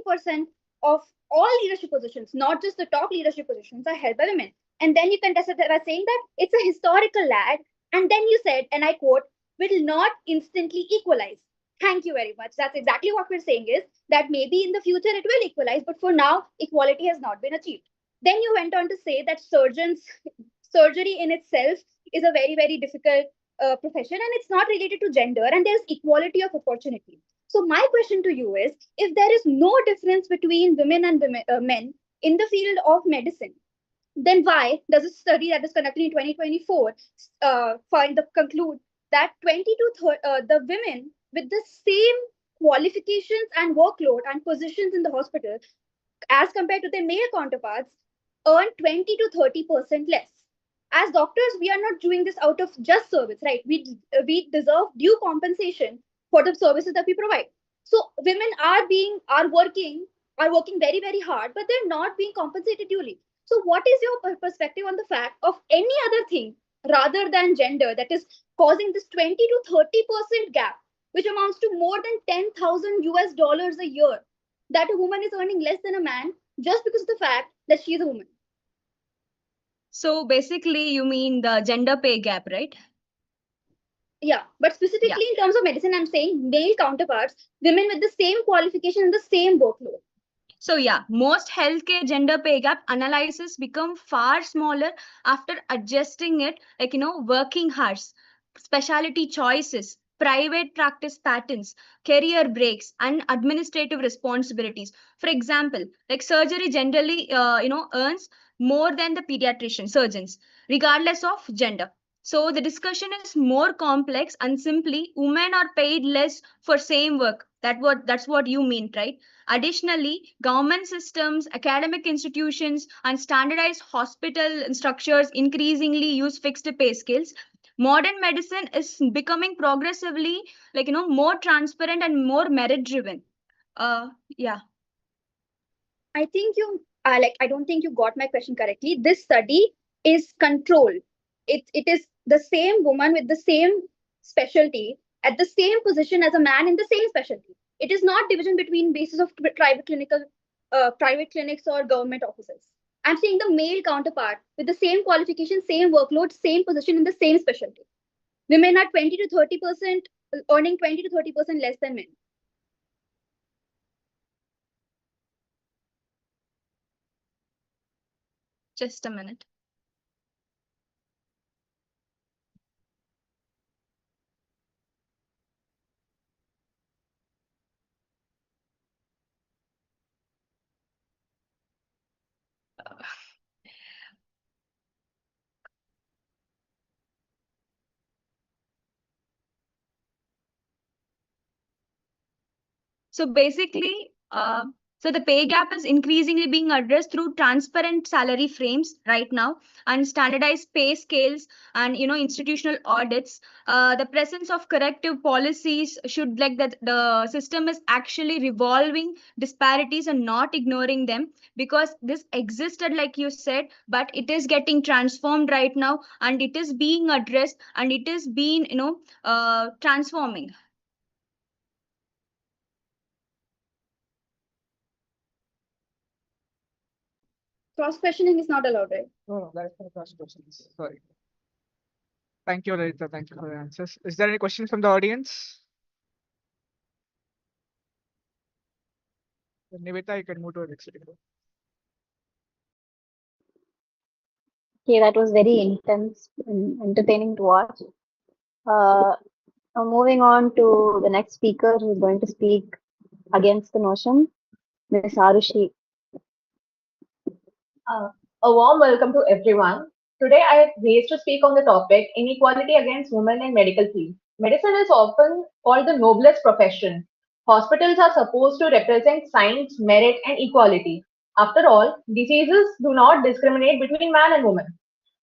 18% of all leadership positions, not just the top leadership positions, are held by women. And then you contested that by saying that it's a historical lag. And then you said, and I quote, will not instantly equalize. Thank you very much. That's exactly what we're saying is that maybe in the future it will equalize, but for now, equality has not been achieved. Then you went on to say that surgery in itself is a very, very difficult profession and it's not related to gender and there's equality of opportunity. So my question to you is, if there is no difference between women and men in the field of medicine, then why does a study that was conducted in 2024 conclude that 20 to the women with the same qualifications and workload and positions in the hospital as compared to their male counterparts earn 20 to 30% less? As doctors, we are not doing this out of just service, right? We deserve due compensation for the services that we provide. So women are working very, very hard, but they're not being compensated duly. So what is your perspective on the fact of any other thing rather than gender that is causing this 20 to 30% gap, which amounts to more than 10,000 US dollars a year, that a woman is earning less than a man just because of the fact that she is a woman?
So basically, you mean the gender pay gap, right?
Yeah, but specifically in terms of medicine, I'm saying male counterparts, women with the same qualification and the same workload.
So yeah, most healthcare gender pay gap analysis become far smaller after adjusting it, like, working hours, specialty choices, private practice patterns, career breaks, and administrative responsibilities. For example, like surgery generally, earns more than the pediatrician surgeons, regardless of gender. So the discussion is more complex and simply women are paid less for same work. That's what you mean, right? Additionally, government systems, academic institutions, and standardized hospital structures increasingly use fixed pay scales. Modern medicine is becoming progressively, more transparent and more merit driven. Yeah.
I think I don't think you got my question correctly. This study is controlled. It is the same woman with the same specialty at the same position as a man in the same specialty. It is not division between basis of private clinics or government offices. I'm saying the male counterpart with the same qualification, same workload, same position in the same specialty. Women are 20 to 30% earning 20 to 30% less than men.
Just a minute. So basically, so the pay gap is increasingly being addressed through transparent salary frames right now and standardized pay scales and institutional audits. The presence of corrective policies should like that the system is actually revolving disparities and not ignoring them, because this existed like you said, but it is getting transformed right now and it is being addressed and it is being transforming.
Cross questioning is not allowed, right?
No, that is not cross questions. Sorry. Thank you, Rita. Thank you for your answers. Is there any questions from the audience? Nivita, you can move to the next speaker.
Okay, that was very intense and entertaining to watch. Now moving on to the next speaker who is going to speak against the motion, Ms. Arushi.
A warm welcome to everyone. Today I am raised to speak on the topic inequality against women in medical field. Medicine is often called the noblest profession. Hospitals are supposed to represent science, merit, and equality. After all, diseases do not discriminate between man and woman.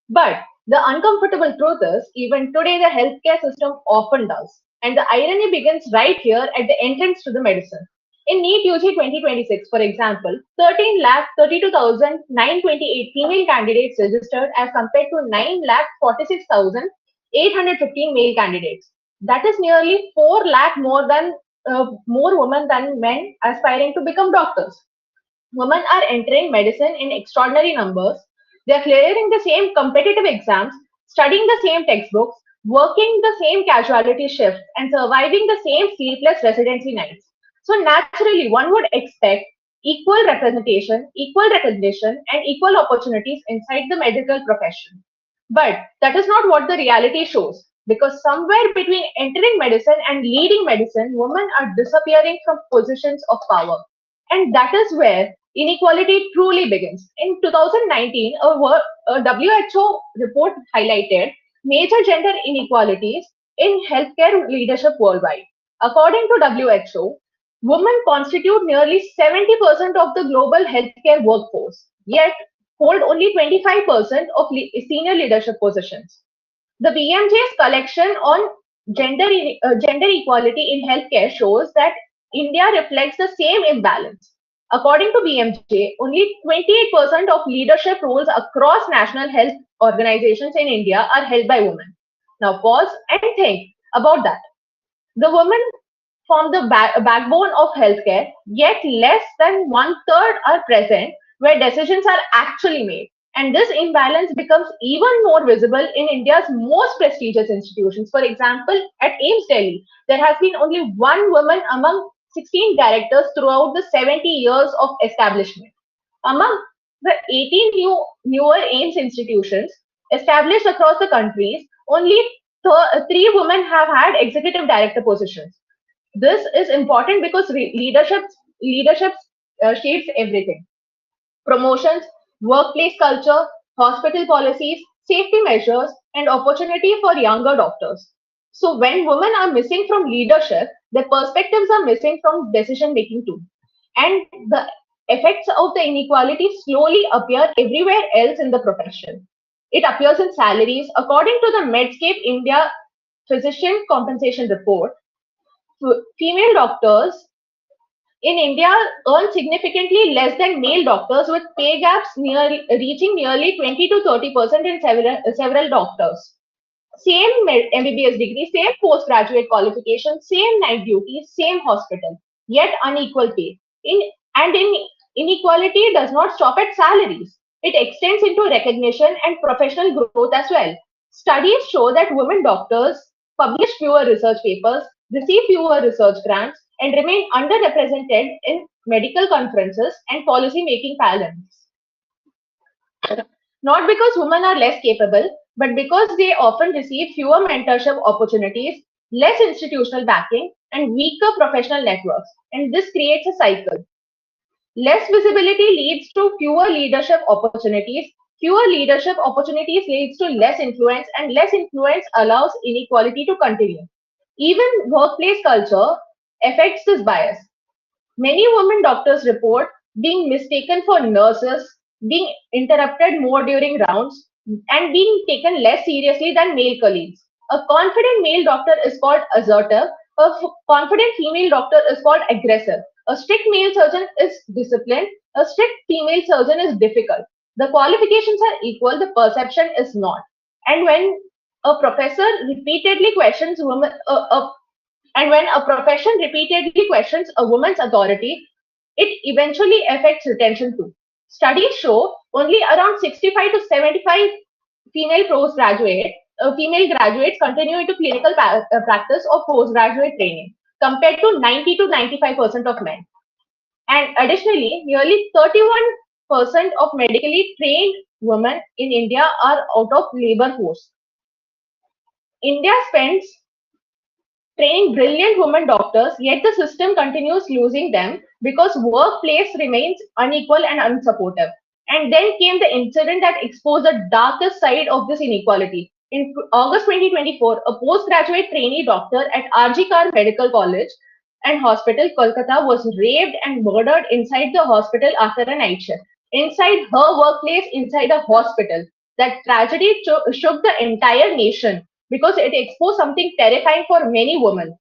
But the uncomfortable truth is, even today, the healthcare system often does. And the irony begins right here at the entrance to the medicine. In NEET UG 2026, for example, 13 lakh 32,928 female candidates registered as compared to 9 lakh 46,815 male candidates. That is nearly 4 lakh more women than men aspiring to become doctors. Women are entering medicine in extraordinary numbers. They are clearing the same competitive exams, studying the same textbooks, working the same casualty shifts, and surviving the same sleepless residency nights. So, naturally, one would expect equal representation, equal recognition, and equal opportunities inside the medical profession. But that is not what the reality shows, because somewhere between entering medicine and leading medicine, women are disappearing from positions of power. And that is where inequality truly begins. In 2019, a WHO report highlighted major gender inequalities in healthcare leadership worldwide. According to WHO, women constitute nearly 70% of the global healthcare workforce, yet hold only 25% of senior leadership positions. The BMJ's collection on gender equality in healthcare shows that India reflects the same imbalance. According to BMJ, only 28% of leadership roles across national health organizations in India are held by women. Now pause and think about that. The women form the backbone of healthcare, yet less than one third are present where decisions are actually made. And this imbalance becomes even more visible in India's most prestigious institutions. For example, at AIMS Delhi, there has been only one woman among 16 directors throughout the 70 years of establishment. Among the 18 newer AIMS institutions established across the countries, only three women have had executive director positions. This is important because leadership shapes everything: promotions, workplace culture, hospital policies, safety measures, and opportunity for younger doctors. So when women are missing from leadership, their perspectives are missing from decision making too. And the effects of the inequality slowly appear everywhere else in the profession. It appears in salaries. According to the Medscape India Physician Compensation Report, female doctors in India earn significantly less than male doctors, with pay gaps reaching nearly 20 to 30% in several doctors. Same MBBS degree, same postgraduate qualification, same night duties, same hospital, yet unequal pay. In inequality does not stop at salaries. It extends into recognition and professional growth as well. Studies show that women doctors publish fewer research papers, receive fewer research grants, and remain underrepresented in medical conferences and policy making panels. Not because women are less capable, but because they often receive fewer mentorship opportunities, less institutional backing, and weaker professional networks. And this creates a cycle. Less visibility leads to fewer leadership opportunities. Fewer leadership opportunities leads to less influence, and less influence allows inequality to continue. Even workplace culture affects this bias. Many women doctors report being mistaken for nurses, being interrupted more during rounds, and being taken less seriously than male colleagues. A confident male doctor is called assertive, confident female doctor is called aggressive. A strict male surgeon is disciplined, a strict female surgeon is difficult. The qualifications are equal, the perception is not. And when a professor repeatedly questions women, and when a profession repeatedly questions a woman's authority, it eventually affects retention too. Studies show only around 65 to 75 female female graduates continue into clinical practice or postgraduate training, compared to 90 to 95% of men. And additionally, nearly 31% of medically trained women in India are out of labor force. India spends training brilliant women doctors, yet the system continues losing them because workplace remains unequal and unsupportive. And then came the incident that exposed the darkest side of this inequality. In August 2024, a postgraduate trainee doctor at RG Kar Medical College and Hospital, Kolkata, was raped and murdered inside the hospital after a night shift. Inside her workplace, inside a hospital. That tragedy shook the entire nation because it exposed something terrifying for many women.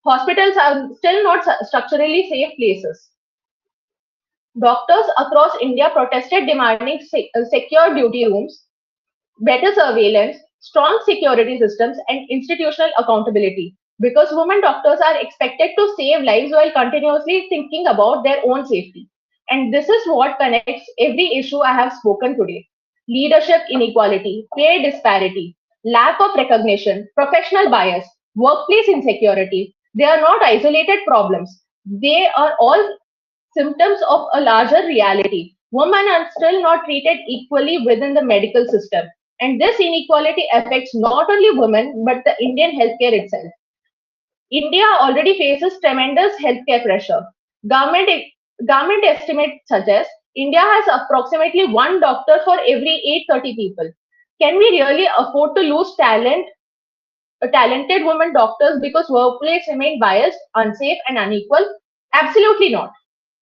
Hospitals are still not structurally safe places. Doctors across India protested demanding secure duty rooms, better surveillance, strong security systems, and institutional accountability. Because women doctors are expected to save lives while continuously thinking about their own safety. And this is what connects every issue I have spoken today: leadership inequality, pay disparity, lack of recognition, professional bias, workplace insecurity. They are not isolated problems. They are all symptoms of a larger reality. Women are still not treated equally within the medical system. And this inequality affects not only women but the Indian healthcare itself. India already faces tremendous healthcare pressure. Government, government estimates suggest India has approximately one doctor for every 830 people. Can we really afford to lose talented women doctors because workplace remain biased, unsafe, and unequal? Absolutely not.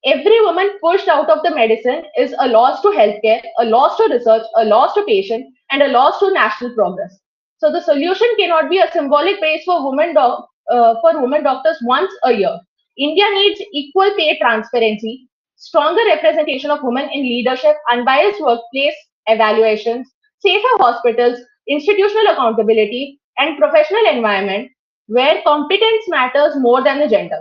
Every woman pushed out of the medicine is a loss to healthcare, a loss to research, a loss to patient, and a loss to national progress. So the solution cannot be a symbolic praise for women doctors once a year. India needs equal pay transparency, stronger representation of women in leadership, unbiased workplace evaluations, safer hospitals, institutional accountability, and professional environment where competence matters more than the gender.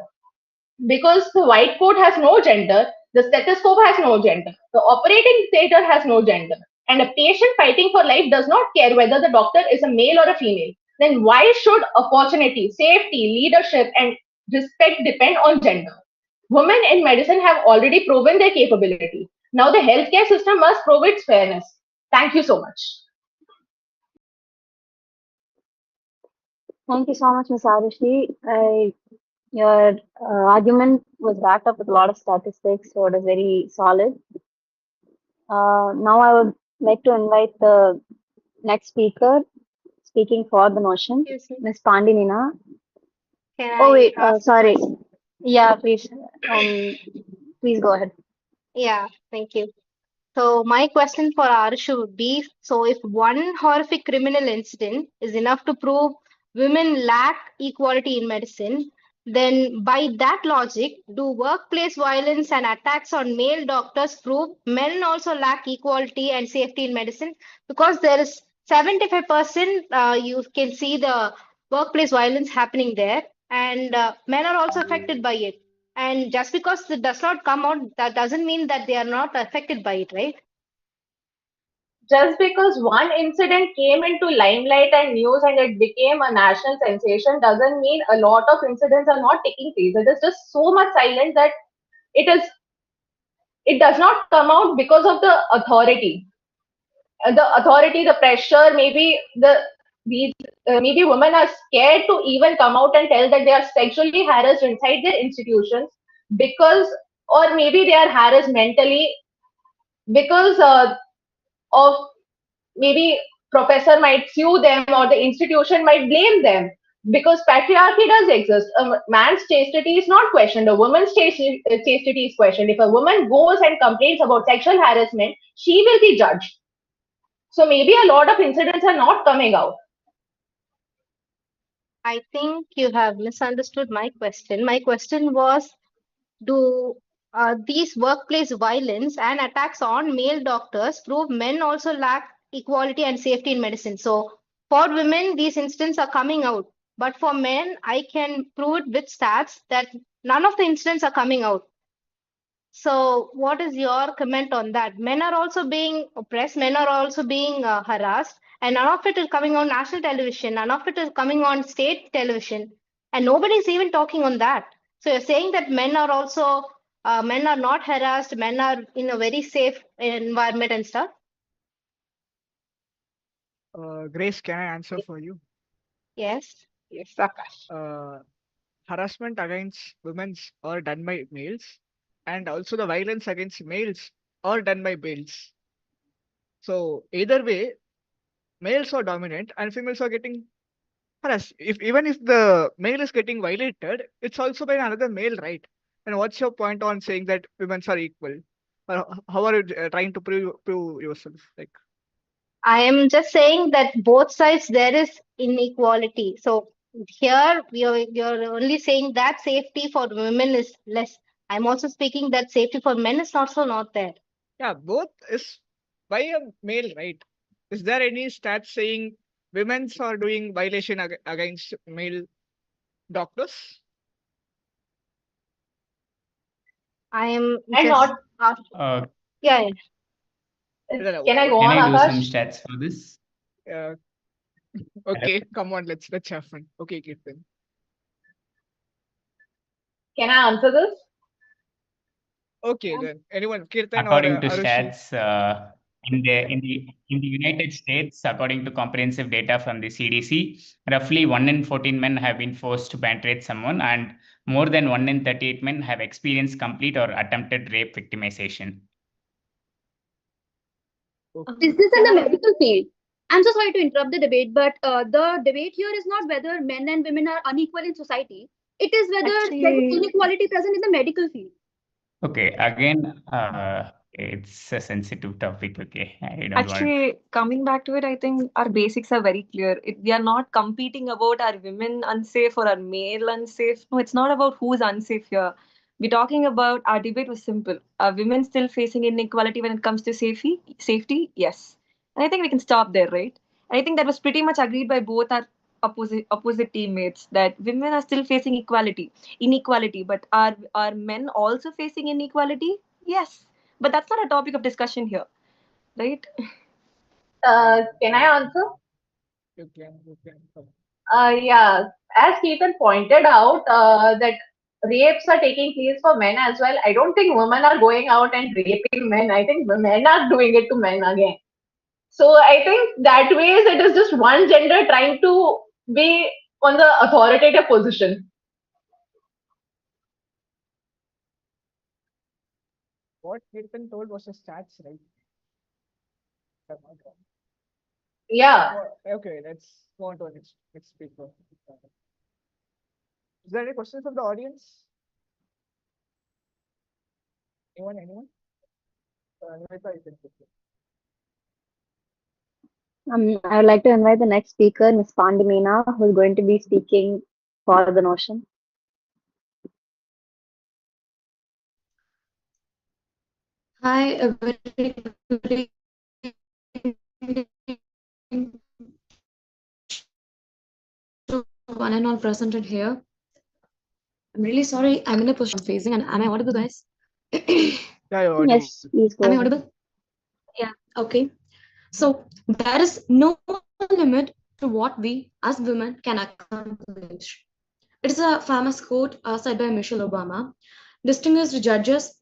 Because the white coat has no gender, the stethoscope has no gender, the operating theater has no gender, and a patient fighting for life does not care whether the doctor is a male or a female. Then why should opportunity, safety, leadership, and respect depend on gender? Women in medicine have already proven their capability. Now the healthcare system must prove its fairness. Thank you so much.
Thank you so much, Ms. Arushi. Your argument was backed up with a lot of statistics, so it is very solid. Now I would like to invite the next speaker speaking for the motion,
Yes, sir.
Ms. Pandinina.
Can
Oh
I
wait,
ask a
sorry.
question?
Yeah, please, please go ahead.
Yeah, thank you. So my question for Arshu would be, so if one horrific criminal incident is enough to prove women lack equality in medicine, then by that logic, do workplace violence and attacks on male doctors prove men also lack equality and safety in medicine? Because there is 75% you can see the workplace violence happening there, and men are also affected by it. And just because it does not come out, that doesn't mean that they are not affected by it, right?
Just because one incident came into limelight and news and it became a national sensation doesn't mean a lot of incidents are not taking place. It is just so much silent that it is it does not come out because of the authority. The authority, the pressure, maybe these maybe women are scared to even come out and tell that they are sexually harassed inside their institutions because, or maybe they are harassed mentally because of maybe professor might sue them or the institution might blame them because patriarchy does exist. A man's chastity is not questioned. A woman's chastity is questioned. If a woman goes and complains about sexual harassment, she will be judged. So maybe a lot of incidents are not coming out.
I think you have misunderstood my question. My question was, do these workplace violence and attacks on male doctors prove men also lack equality and safety in medicine? So for women, these incidents are coming out. But for men, I can prove it with stats that none of the incidents are coming out. So, what is your comment on that? Men are also being oppressed, men are also being harassed, and none of it is coming on national television, none of it is coming on state television, and nobody's even talking on that. So, you're saying that men are also, men are not harassed, men are in a very safe environment and stuff?
Grace, can I answer for you?
Yes. Yes, Akash.
Harassment against women are done by males, and also the violence against males are done by males. So either way, males are dominant and females are getting Yes, if even if the male is getting violated, it's also by another male, right? And what's your point on saying that women are equal? Or how are you trying to prove yourself? Like,
I am just saying that both sides there is inequality. So here you're only saying that safety for women is less. I'm also speaking that safety for men is also not there.
yeah, both is by a male, right? Is there any stats saying women's are doing violation against male doctors?
I am
And
just
not,
Uh,
yeah.
can I go
can
on,
I do some
Akash?
stats for this?
Uh, okay, come on, let's have fun. Okay, Kirtan.
Can I answer this?
Okay, then anyone, Kirtan or
According to
Arushi?
stats, in the United States, according to comprehensive data from the CDC, roughly 1 in 14 men have been forced to penetrate someone, and more than 1 in 38 men have experienced complete or attempted rape victimization.
Is this in
Can
the
I?
medical field? I'm so sorry to interrupt the debate, but the debate here is not whether men and women are unequal in society. It is whether there is
Actually,
inequality present in the medical field.
Okay, again, it's a sensitive topic. Okay, I don't want.
Actually, coming back to it, I think our basics are very clear. We are not competing about are women unsafe or are male unsafe. No, it's not about who's unsafe here. We're talking about our debate was simple. Are women still facing inequality when it comes to safety? Safety, yes. And I think we can stop there, right? And I think that was pretty much agreed by both our opposite teammates that women are still facing inequality. But are men also facing inequality? Yes. But that's not a topic of discussion here, right?
Can I answer?
You can. Come.
Yeah, as Keaton pointed out, that rapes are taking place for men as well. I don't think women are going out and raping men. I think men are doing it to men again. So I think that ways it is just one gender trying to be on the authoritative position.
What Kirtan told was a stats, right? If I'm not wrong.
Yeah.
Okay, let's go on to the next speaker. Is there any questions from the audience? Anyone? Nivedita, you can take it.
I would like to invite the next speaker, Ms. Pandamina, who is going to be speaking for the notion.
Hi, a very good evening to one and all presented here. I'm really sorry, I'm in a position facing, and am I audible, guys?
Yeah, you're audible.
Yes, please go
Am I
ahead.
audible? Yeah, okay. So there is no limit to what we as women can accomplish. It is a famous quote said by Michelle Obama. Distinguished judges,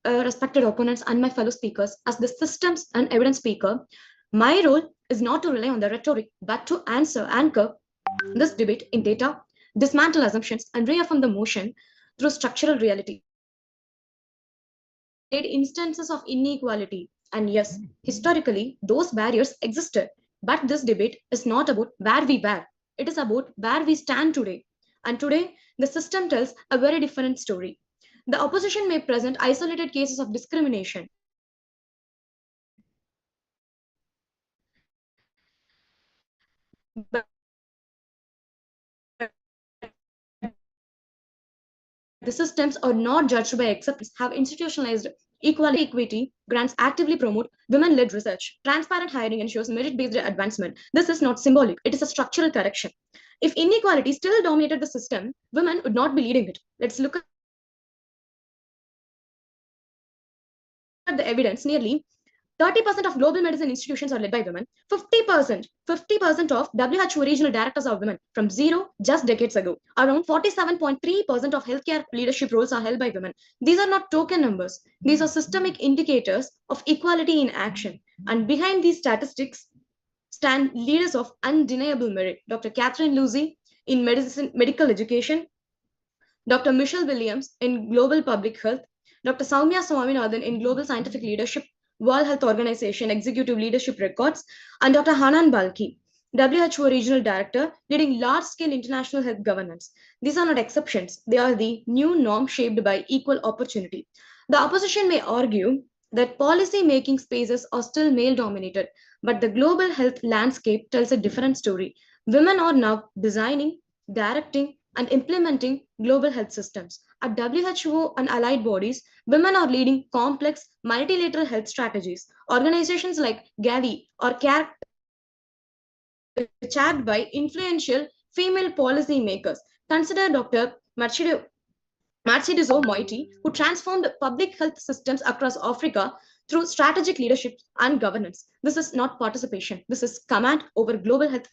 respected opponents, and my fellow speakers, as the systems and evidence speaker, my role is not to rely on the rhetoric, but to anchor this debate in data, dismantle assumptions, and reaffirm the motion through structural reality. Instances of inequality, and yes, historically, those barriers existed. But this debate is not about where we were, it is about where we stand today. And today, the system tells a very different story. The opposition may present isolated cases of discrimination. But the systems are not judged by acceptance, have institutionalized equity grants actively promote women-led research. Transparent hiring ensures merit-based advancement. This is not symbolic, it is a structural correction. If inequality still dominated the system, women would not be leading it. Let's look at the evidence. Nearly 30% of global medicine institutions are led by women. 50% of WHO regional directors are women from zero just decades ago. Around 47.3% of healthcare leadership roles are held by women. These are not token numbers. These are systemic indicators of equality in action. And behind these statistics stand leaders of undeniable merit. Dr. Catherine Lucy in medical education, Dr. Michelle Williams in global public health, Dr. Soumya Swaminathan in global scientific leadership, World Health Organization executive leadership records, and Dr. Hanan Balki WHO Regional Director, leading large-scale international health governance. These are not exceptions. They are the new norm shaped by equal opportunity. The opposition may argue that policy-making spaces are still male-dominated, but the global health landscape tells a different story. Women are now designing, directing, and implementing global health systems. At WHO and allied bodies, women are leading complex multilateral health strategies. Organizations like Gavi or CARE chaired by influential female policymakers. Consider Dr. Mercedes Moiti, who transformed public health systems across Africa through strategic leadership and governance. This is not participation, this is command over global health.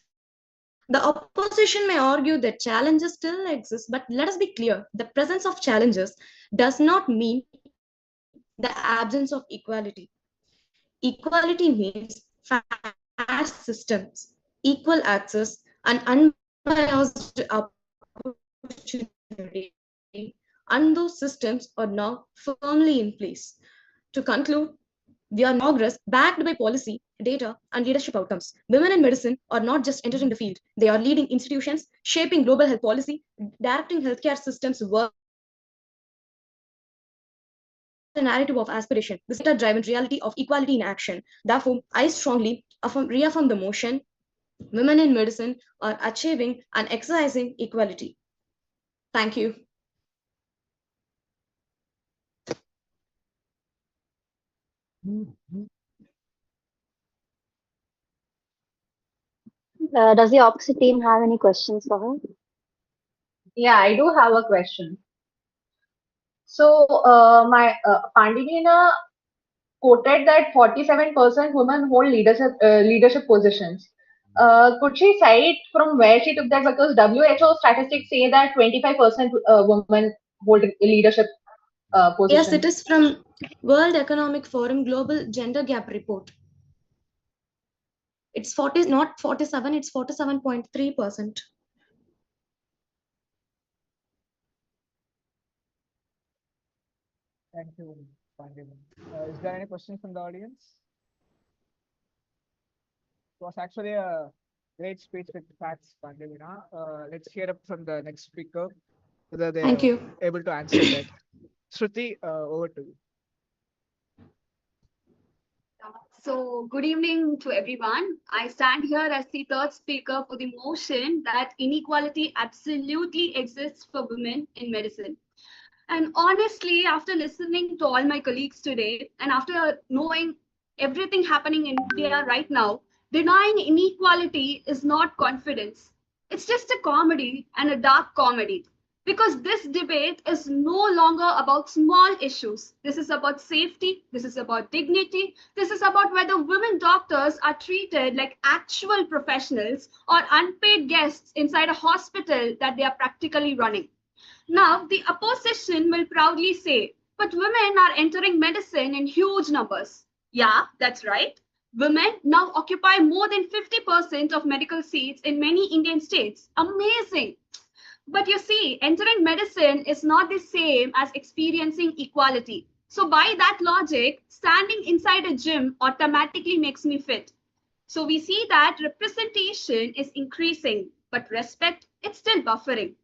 The opposition may argue that challenges still exist, but let us be clear the presence of challenges does not mean the absence of equality. Equality means fair systems, equal access, and unbiased opportunity, and those systems are now firmly in place. To conclude, we are progress backed by policy, data, and leadership outcomes. Women in medicine are not just entering the field, they are leading institutions, shaping global health policy, directing healthcare systems worldwide. A narrative of aspiration, this data-driven reality of equality in action. Therefore, I strongly reaffirm the motion: women in medicine are achieving and exercising equality. Thank you.
Does the opposite team have any questions for her?
Yeah, I do have a question. So, my Pandinina quoted that 47% women hold leadership positions. Could she cite from where she took that? Because WHO statistics say that 25% women hold leadership
Yes, it
positions.
is from World Economic Forum Global Gender Gap Report. It's 40, not 47, it's 47.3%.
Thank you, Pandit. Is there any questions from the audience? It was actually a great speech with facts, Pandavina. Let's hear up from the next speaker, whether they
Thank
are
you.
able to answer that. Shruti, over to you.
So, good evening to everyone. I stand here as the third speaker for the motion that inequality absolutely exists for women in medicine. And honestly, after listening to all my colleagues today, and after knowing everything happening in India right now, denying inequality is not confidence. It's just a comedy, and a dark comedy. Because this debate is no longer about small issues. This is about safety. This is about dignity. This is about whether women doctors are treated like actual professionals or unpaid guests inside a hospital that they are practically running. Now, the opposition will proudly say, but women are entering medicine in huge numbers. Yeah, that's right. Women now occupy more than 50% of medical seats in many Indian states. Amazing. But you see, entering medicine is not the same as experiencing equality. So, by that logic, standing inside a gym automatically makes me fit. So, we see that representation is increasing, but respect, it's still buffering.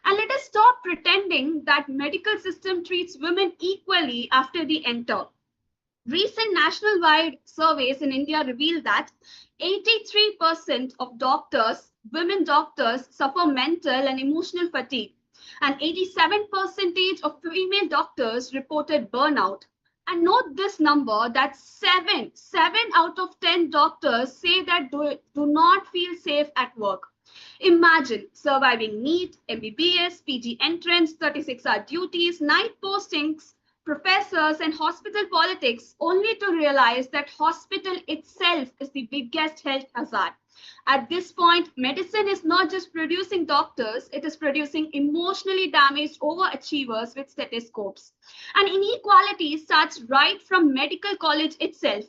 And let us stop pretending that medical system treats women equally after they enter. Recent national-wide surveys in India reveal that 83% of doctors, women doctors, suffer mental and emotional fatigue, and 87% of female doctors reported burnout. And note this number that seven out of 10 doctors say that do not feel safe at work. Imagine surviving NEET, MBBS, PG entrance, 36-hour duties, night postings, professors, and hospital politics, only to realize that hospital itself is the biggest health hazard. At this point, medicine is not just producing doctors, it is producing emotionally damaged overachievers with stethoscopes. And inequality starts right from medical college itself.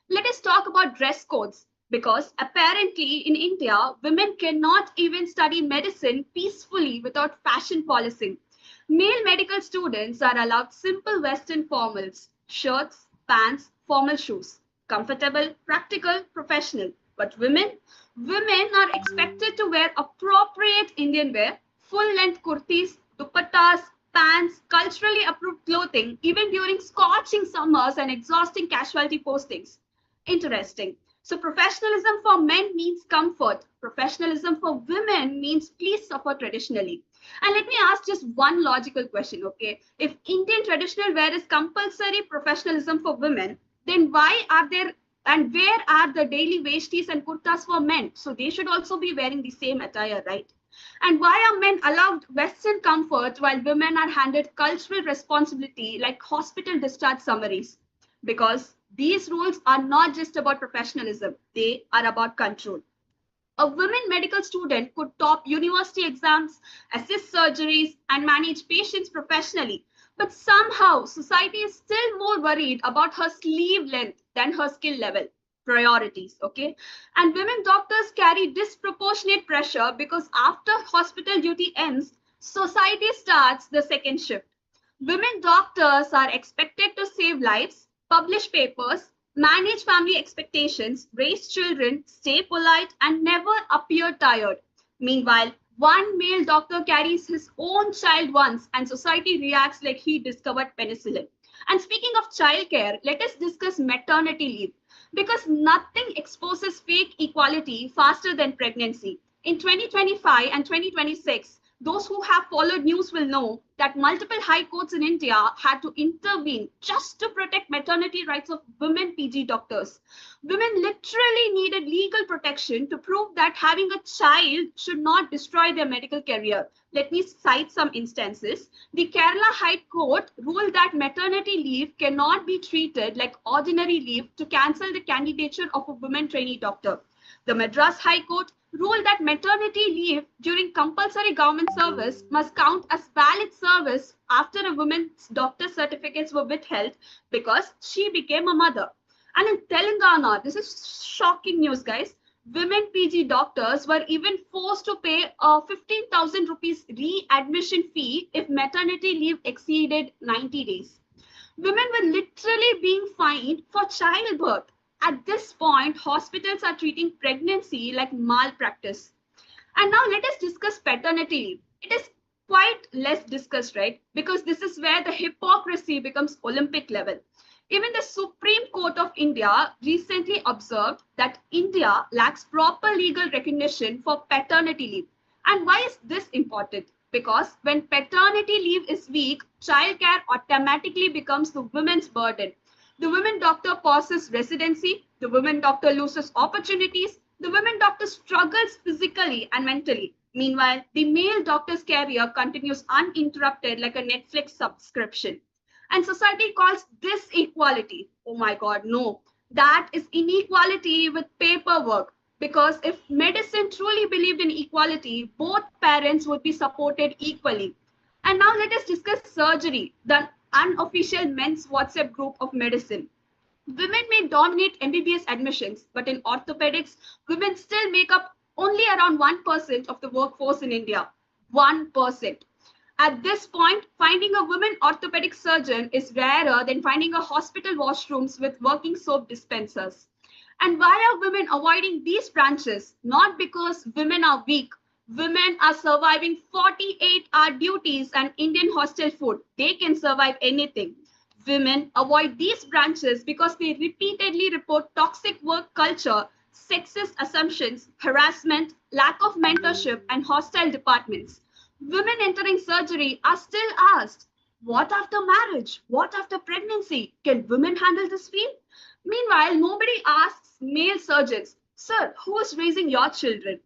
Let us talk about dress codes. Because apparently in India, women cannot even study medicine peacefully without fashion policing. Male medical students are allowed simple Western formals, shirts, pants, formal shoes, comfortable, practical, professional. But women are expected to wear appropriate Indian wear, full-length kurtis, dupattas, pants, culturally approved clothing, even during scorching summers and exhausting casualty postings. Interesting. So professionalism for men means comfort. Professionalism for women means please suffer traditionally. And let me ask just one logical question, okay? If Indian traditional wear is compulsory professionalism for women, then why are there and where are the daily vesties and kurtas for men? So they should also be wearing the same attire, right? And why are men allowed Western comfort while women are handed cultural responsibility like hospital discharge summaries? Because these rules are not just about professionalism, they are about control. A women medical student could top university exams, assist surgeries, and manage patients professionally. But somehow, society is still more worried about her sleeve length than her skill level. Priorities, okay? And women doctors carry disproportionate pressure because after hospital duty ends, society starts the second shift. Women doctors are expected to save lives, publish papers, manage family expectations, raise children, stay polite, and never appear tired. Meanwhile, one male doctor carries his own child once, and society reacts like he discovered penicillin. And speaking of childcare, let us discuss maternity leave because nothing exposes fake equality faster than pregnancy. In 2025 and 2026, those who have followed news will know that multiple high courts in India had to intervene just to protect maternity rights of women PG doctors. Women literally needed legal protection to prove that having a child should not destroy their medical career. Let me cite some instances. The Kerala High Court ruled that maternity leave cannot be treated like ordinary leave to cancel the candidature of a women trainee doctor. The Madras High Court ruled that maternity leave during compulsory government service must count as valid service after a woman's doctor certificates were withheld because she became a mother. And in Telangana, this is shocking news, guys. Women PG doctors were even forced to pay a 15,000 rupees readmission fee if maternity leave exceeded 90 days. Women were literally being fined for childbirth. At this point, hospitals are treating pregnancy like malpractice. And now let us discuss paternity leave. It is quite less discussed, right? Because this is where the hypocrisy becomes Olympic level. Even the Supreme Court of India recently observed that India lacks proper legal recognition for paternity leave. And why is this important? Because when paternity leave is weak, childcare automatically becomes the women's burden. The women doctor pauses residency, the women doctor loses opportunities, the women doctor struggles physically and mentally. Meanwhile, the male doctor's career continues uninterrupted like a Netflix subscription. And society calls this equality. Oh my God, no. That is inequality with paperwork. Because if medicine truly believed in equality, both parents would be supported equally. And now let us discuss surgery, the unofficial men's WhatsApp group of medicine. Women may dominate MBBS admissions, but in orthopedics, women still make up only around 1% of the workforce in India. 1%. At this point, finding a women orthopedic surgeon is rarer than finding a hospital washrooms with working soap dispensers. And why are women avoiding these branches? Not because women are weak. Women are surviving 48-hour duties and Indian hostel food. They can survive anything. Women avoid these branches because they repeatedly report toxic work culture, sexist assumptions, harassment, lack of mentorship, and hostile departments. Women entering surgery are still asked, what after marriage? What after pregnancy? Can women handle this field? Meanwhile, nobody asks male surgeons, sir, who is raising your children?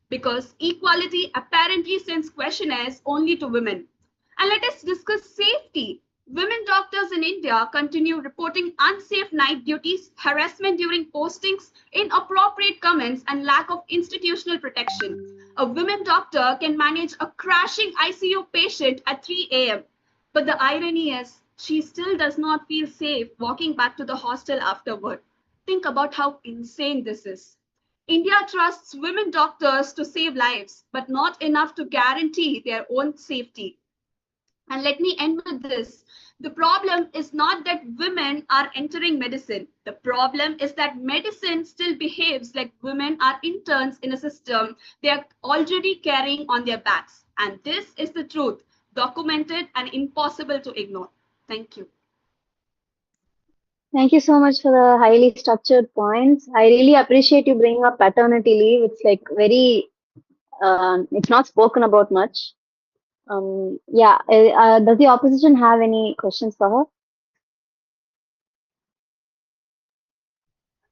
Because equality apparently sends questionnaires only to women. And let us discuss safety. Women doctors in India continue reporting unsafe night duties, harassment during postings, inappropriate comments, and lack of institutional protection. A women doctor can manage a crashing ICU patient at 3 a.m. But the irony is, she still does not feel safe walking back to the hostel afterward. Think about how insane this is. India trusts women doctors to save lives, but not enough to guarantee their own safety. And let me end with this. The problem is not that women are entering medicine. The problem is that medicine still behaves like women are interns in a system they are already carrying on their backs. And this is the truth, documented and impossible to ignore. Thank you.
Thank you so much for the highly structured points. I really appreciate you bringing up paternity leave. It's like very, it's not spoken about much. Yeah, does the opposition have any questions for her?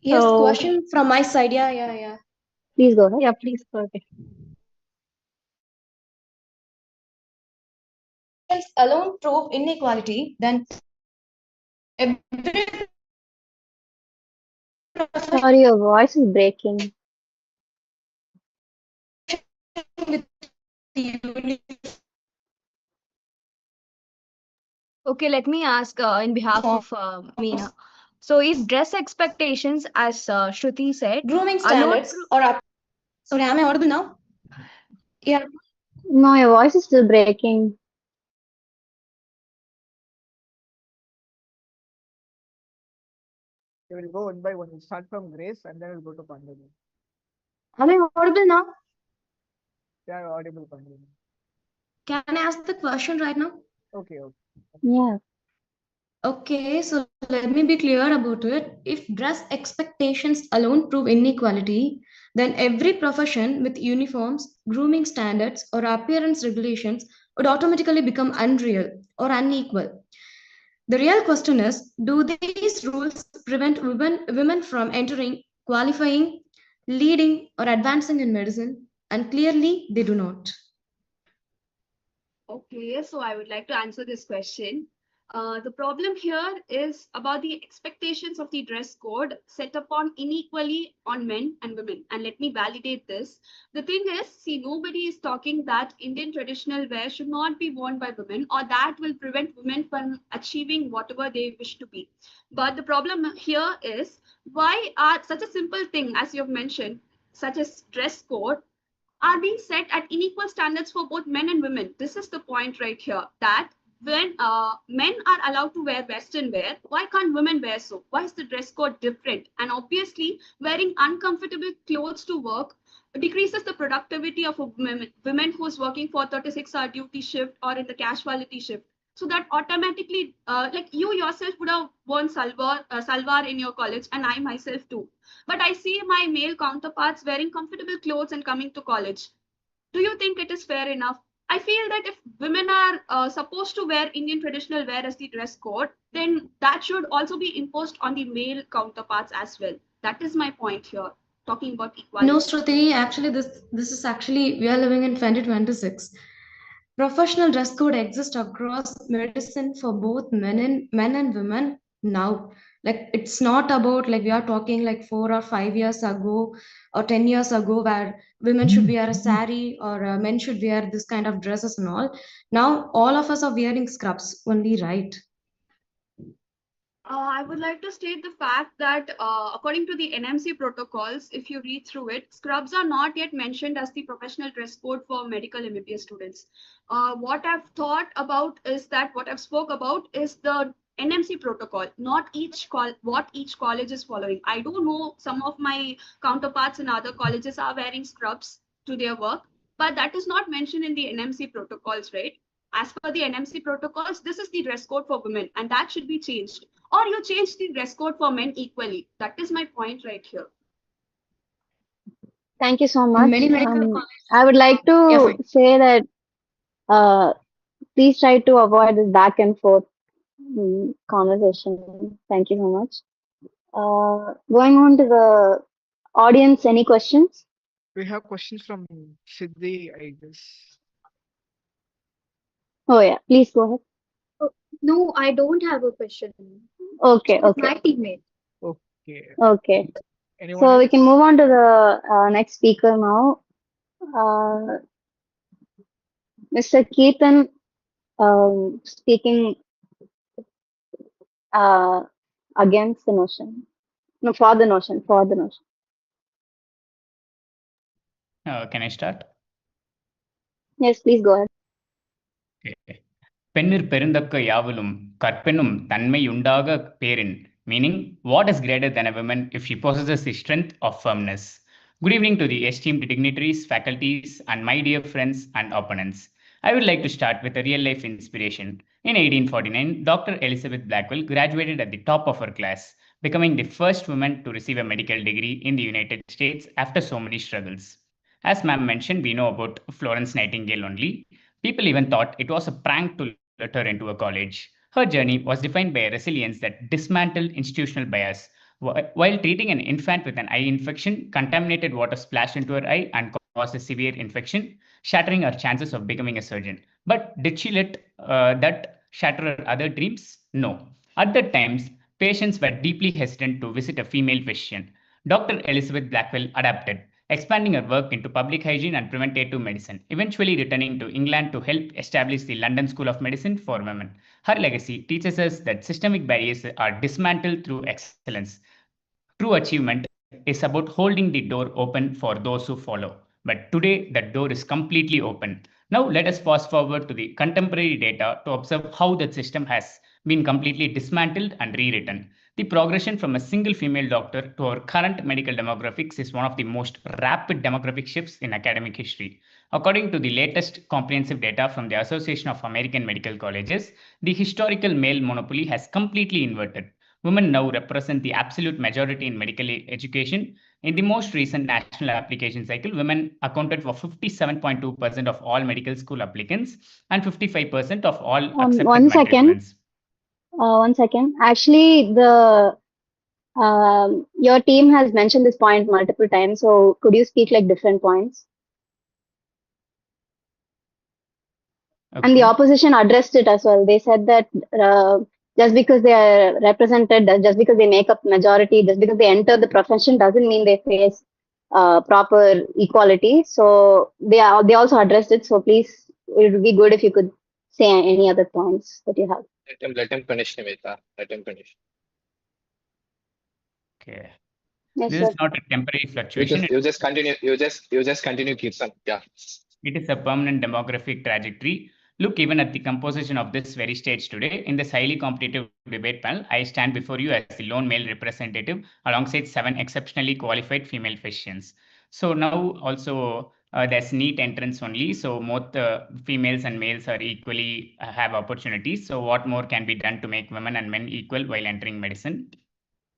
Yes,
So,
question from my side. Yeah.
Please go ahead.
yeah, please go ahead.
Alone prove inequality, then every
Sorry, your voice is breaking.
with uniform.
Okay, let me ask in behalf of Meena. So, if dress expectations, as Shruti said,
Grooming
alone
standards or up. Sorry, am I audible now? Yeah.
No, your voice is still breaking.
We will go one by one. We'll start from Grace and then we'll go to Pandana.
Am I audible now?
Yeah, you're audible, Pandana.
Can I ask the question right now?
Okay.
Yeah.
Okay, so let me be clear about it. If dress expectations alone prove inequality, then every profession with uniforms, grooming standards, or appearance regulations would automatically become unreal or unequal. The real question is, do these rules prevent women from entering, qualifying, leading, or advancing in medicine? And clearly, they do not.
Okay, so I would like to answer this question. The problem here is about the expectations of the dress code set upon unequally on men and women. And let me validate this. The thing is, see, nobody is talking that Indian traditional wear should not be worn by women or that will prevent women from achieving whatever they wish to be. But the problem here is why are such a simple thing, as you have mentioned, such as dress code, are being set at unequal standards for both men and women. This is the point right here, that when men are allowed to wear Western wear, why can't women wear so? Why is the dress code different? And obviously, wearing uncomfortable clothes to work decreases the productivity of a women who's working for 36-hour duty shift or in the casualty shift. So that automatically, like you yourself would have worn salwar in your college, and I myself too. But I see my male counterparts wearing comfortable clothes and coming to college. Do you think it is fair enough? I feel that if women are supposed to wear Indian traditional wear as the dress code, then that should also be imposed on the male counterparts as well. That is my point here, talking about equality.
No, Shruti, actually, this is actually, we are living in 2026. Professional dress code exists across medicine for both men and women now. Like, it's not about like we are talking like 4 or 5 years ago or 10 years ago where women should wear a sari or men should wear this kind of dresses and all. Now all of us are wearing scrubs only, right?
I would like to state the fact that according to the NMC protocols, if you read through it, scrubs are not yet mentioned as the professional dress code for medical MBBS students. What I've thought about is that what I've spoke about is the NMC protocol, not what each college is following. I do know some of my counterparts in other colleges are wearing scrubs to their work, but that is not mentioned in the NMC protocols, right? As per the NMC protocols, this is the dress code for women, and that should be changed. Or you change the dress code for men equally. That is my point right here.
Thank you so much.
Many medical colleges.
I would like to say that please try to avoid this back and forth conversation. Thank you so much. Going on to the audience, any questions?
We have questions from Siddhi, I guess.
Oh yeah, please go ahead.
Oh, no, I don't have a question.
Okay,
She's
okay.
my teammate.
Okay.
Okay.
Anyone
So we
else?
can move on to the next speaker now. Mr. Keaton speaking against the notion. No, for the notion.
Can I start?
Yes, please go ahead.
Okay. பெண்ணிற் பெருந்தக்க யாவலும் கற்பெனும் தன்மையுண்டாக பேரின், meaning what is greater than a woman if she possesses the strength of firmness. Good evening to the esteemed dignitaries, faculties, and my dear friends and opponents. I would like to start with a real life inspiration. In 1849, Dr. Elizabeth Blackwell graduated at the top of her class, becoming the first woman to receive a medical degree in the United States after so many struggles. As ma'am mentioned, we know about Florence Nightingale only. People even thought it was a prank to let her into a college. Her journey was defined by a resilience that dismantled institutional bias. While treating an infant with an eye infection, contaminated water splashed into her eye and caused a severe infection, shattering her chances of becoming a surgeon. But did she let that shatter her other dreams? No. At that times, patients were deeply hesitant to visit a female physician. Dr. Elizabeth Blackwell adapted, expanding her work into public hygiene and preventative medicine, eventually returning to England to help establish the London School of Medicine for Women. Her legacy teaches us that systemic barriers are dismantled through excellence. True achievement is about holding the door open for those who follow. But today, that door is completely open. Now, let us fast forward to the contemporary data to observe how that system has been completely dismantled and rewritten. The progression from a single female doctor to our current medical demographics is one of the most rapid demographic shifts in academic history. According to the latest comprehensive data from the Association of American Medical Colleges, the historical male monopoly has completely inverted. Women now represent the absolute majority in medical education. In the most recent national application cycle, women accounted for 57.2% of all medical school applicants and 55% of all accepted
One second.
matriculants.
1 second. Actually, your team has mentioned this point multiple times. So could you speak like different points? And the opposition addressed it as well. They said that just because they are represented, just because they make up majority, just because they enter the profession doesn't mean they face proper equality. So they also addressed it. So please, it would be good if you could say any other points that you have.
Let him finish, Nivetha. Let him finish.
Okay.
Yes,
This
sir.
is not a temporary fluctuation.
You just continue. You just continue, Kirtan. Yeah.
It is a permanent demographic trajectory. Look even at the composition of this very stage today. In this highly competitive debate panel, I stand before you as the lone male representative alongside 7 exceptionally qualified female physicians. So now also there's neat entrance only. So both females and males are equally have opportunities. So what more can be done to make women and men equal while entering medicine?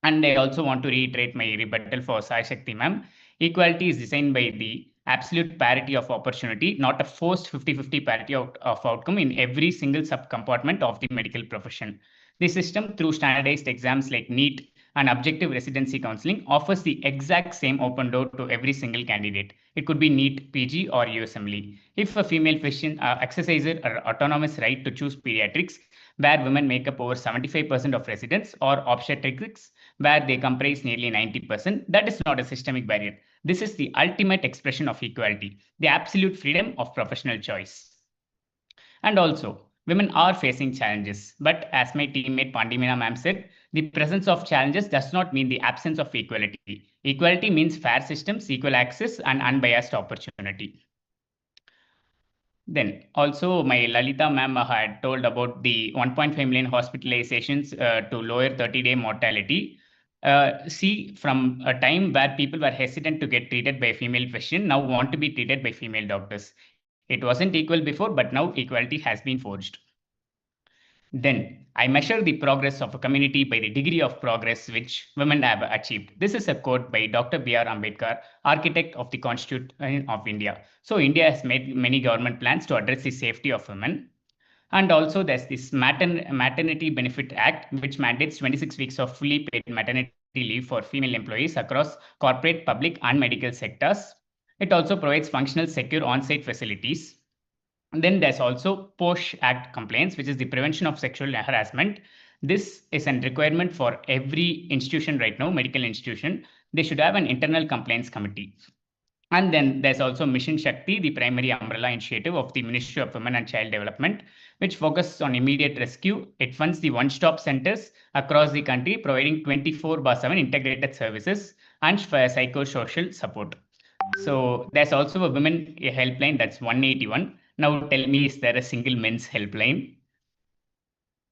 And I also want to reiterate my rebuttal for Sai Shakti ma'am. Equality is designed by the absolute parity of opportunity, not a forced 50-50 parity of outcome in every single subcompartment of the medical profession. The system, through standardized exams like NEET and objective residency counseling, offers the exact same open door to every single candidate. It could be NEET, PG, or USMLE. If a female physician exercises her autonomous right to choose pediatrics, where women make up over 75% of residents, or obstetrics, where they comprise nearly 90%, that is not a systemic barrier. This is the ultimate expression of equality, the absolute freedom of professional choice. And also, women are facing challenges, but as my teammate Pandimina ma'am said, the presence of challenges does not mean the absence of equality. Equality means fair systems, equal access, and unbiased opportunity. Then also my Lalita ma'am had told about the 1.5 million hospitalizations to lower 30-day mortality. See, from a time where people were hesitant to get treated by a female physician, now want to be treated by female doctors. It wasn't equal before, but now equality has been forged. Then I measure the progress of a community by the degree of progress which women have achieved. This is a quote by Dr. B.R. Ambedkar, architect of the Constitution of India. So India has made many government plans to address the safety of women. And also there's this Maternity Benefit Act, which mandates 26 weeks of fully paid maternity leave for female employees across corporate, public, and medical sectors. It also provides functional, secure on-site facilities. And then there's also POSH Act complaints, which is the prevention of sexual harassment. This is a requirement for every institution right now, medical institution. They should have an internal complaints committee. And then there's also Mission Shakti, the primary umbrella initiative of the Ministry of Women and Child Development, which focuses on immediate rescue. It funds the one-stop centers across the country, providing 24/7 integrated services and psychosocial support. So there's also a women helpline, that's 181. Now tell me, is there a single men's helpline?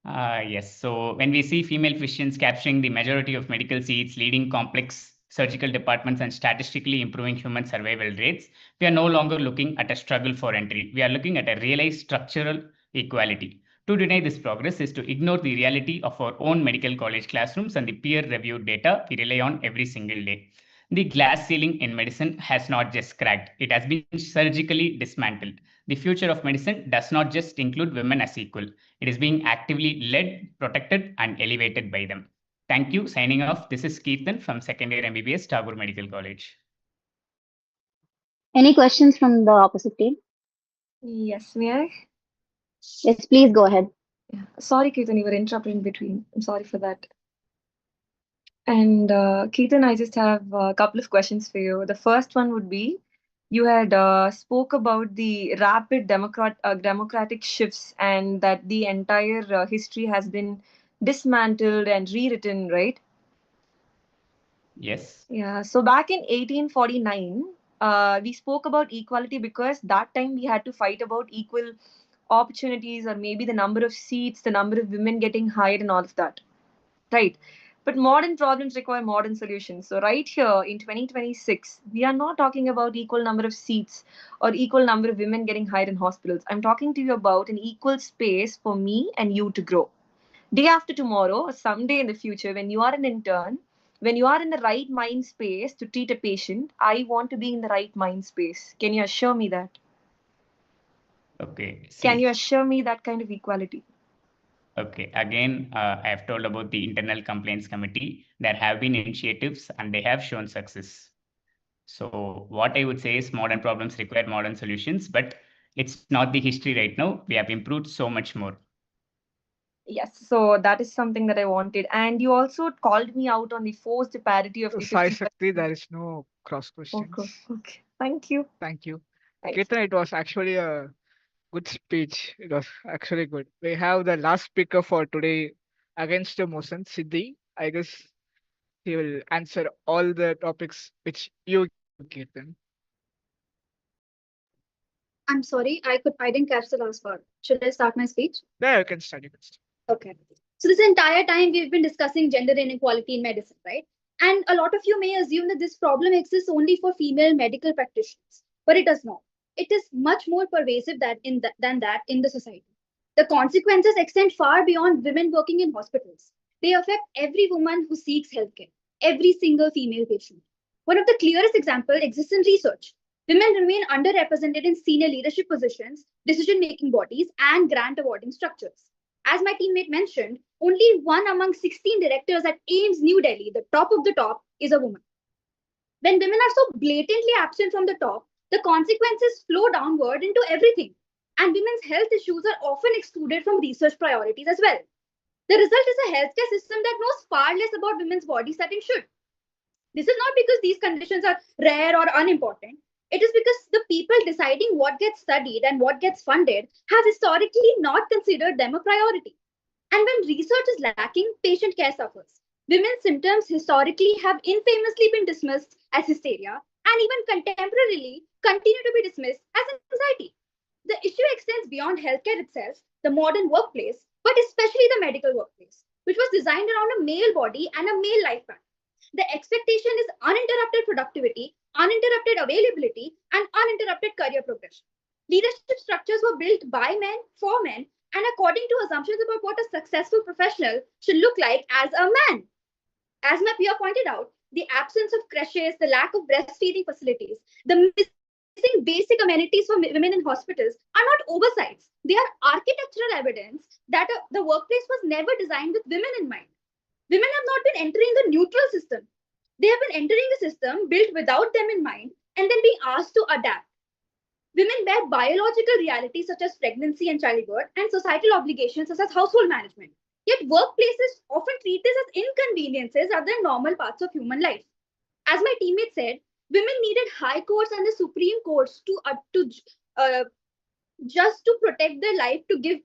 Yes. So when we see female physicians capturing the majority of medical seats, leading complex surgical departments, and statistically improving human survival rates, we are no longer looking at a struggle for entry. We are looking at a realized structural equality. To deny this progress is to ignore the reality of our own medical college classrooms and the peer-reviewed data we rely on every single day. The glass ceiling in medicine has not just cracked, it has been surgically dismantled. The future of medicine does not just include women as equal, it is being actively led, protected, and elevated by them. Thank you. Signing off. This is Keerthan from second year MBBS, Tagore Medical College.
Any questions from the opposite team?
Yes, may I?
Yes, please go ahead.
Yeah. Sorry, Keerthan, you were interrupted in between. I'm sorry for that. And Keerthan, I just have a couple of questions for you. The first one would be, you had spoke about the rapid democratic shifts and that the entire history has been dismantled and rewritten, right?
Yes.
Yeah. So back in 1849, we spoke about equality because that time we had to fight about equal opportunities or maybe the number of seats, the number of women getting hired, and all of that. Right. But modern problems require modern solutions. So right here in 2026, we are not talking about equal number of seats or equal number of women getting hired in hospitals. I'm talking to you about an equal space for me and you to grow. Day after tomorrow or someday in the future, when you are an intern, when you are in the right mind space to treat a patient, I want to be in the right mind space. Can you assure me that?
Okay.
Can you
See.
assure me that kind of equality?
Okay, again, I have told about the internal complaints committee. There have been initiatives and they have shown success. So what I would say is modern problems require modern solutions, but it's not the history right now. We have improved so much more.
Yes, so that is something that I wanted. And you also called me out on the forced parity of the
Sai
50%.
Shakti, there is no cross questions.
Okay, okay. Thank you.
Thank you.
Thank you.
Ketan, it was actually a good speech. It was actually good. We have the last speaker for today against the motion, Siddhi. I guess he will answer all the topics which you give, Ketan.
I'm sorry, I didn't catch the last part. Should I start my speech?
Yeah, you can start. You can start.
Okay. So this entire time we've been discussing gender inequality in medicine, right? And a lot of you may assume that this problem exists only for female medical practitioners, but it does not. It is much more pervasive than that in the society. The consequences extend far beyond women working in hospitals. They affect every woman who seeks healthcare, every single female patient. One of the clearest examples exists in research. Women remain underrepresented in senior leadership positions, decision-making bodies, and grant awarding structures. As my teammate mentioned, only one among 16 directors at AIMS New Delhi, the top of the top, is a woman. When women are so blatantly absent from the top, the consequences flow downward into everything. And women's health issues are often excluded from research priorities as well. The result is a healthcare system that knows far less about women's bodies than it should. This is not because these conditions are rare or unimportant. It is because the people deciding what gets studied and what gets funded have historically not considered them a priority. And when research is lacking, patient care suffers. Women's symptoms historically have infamously been dismissed as hysteria and even contemporarily continue to be dismissed as anxiety. The issue extends beyond healthcare itself, the modern workplace, but especially the medical workplace, which was designed around a male body and a male life pattern. The expectation is uninterrupted productivity, uninterrupted availability, and uninterrupted career progression. Leadership structures were built by men for men and according to assumptions about what a successful professional should look like as a man. As my peer pointed out, the absence of creches, the lack of breastfeeding facilities, the missing basic amenities for women in hospitals are not oversights. They are architectural evidence that the workplace was never designed with women in mind. Women have not been entering the neutral system. They have been entering the system built without them in mind and then being asked to adapt. Women bear biological realities such as pregnancy and childbirth and societal obligations such as household management. Yet workplaces often treat this as inconveniences rather than normal parts of human life. As my teammate said, women needed high courts and the Supreme Courts just to protect their life to give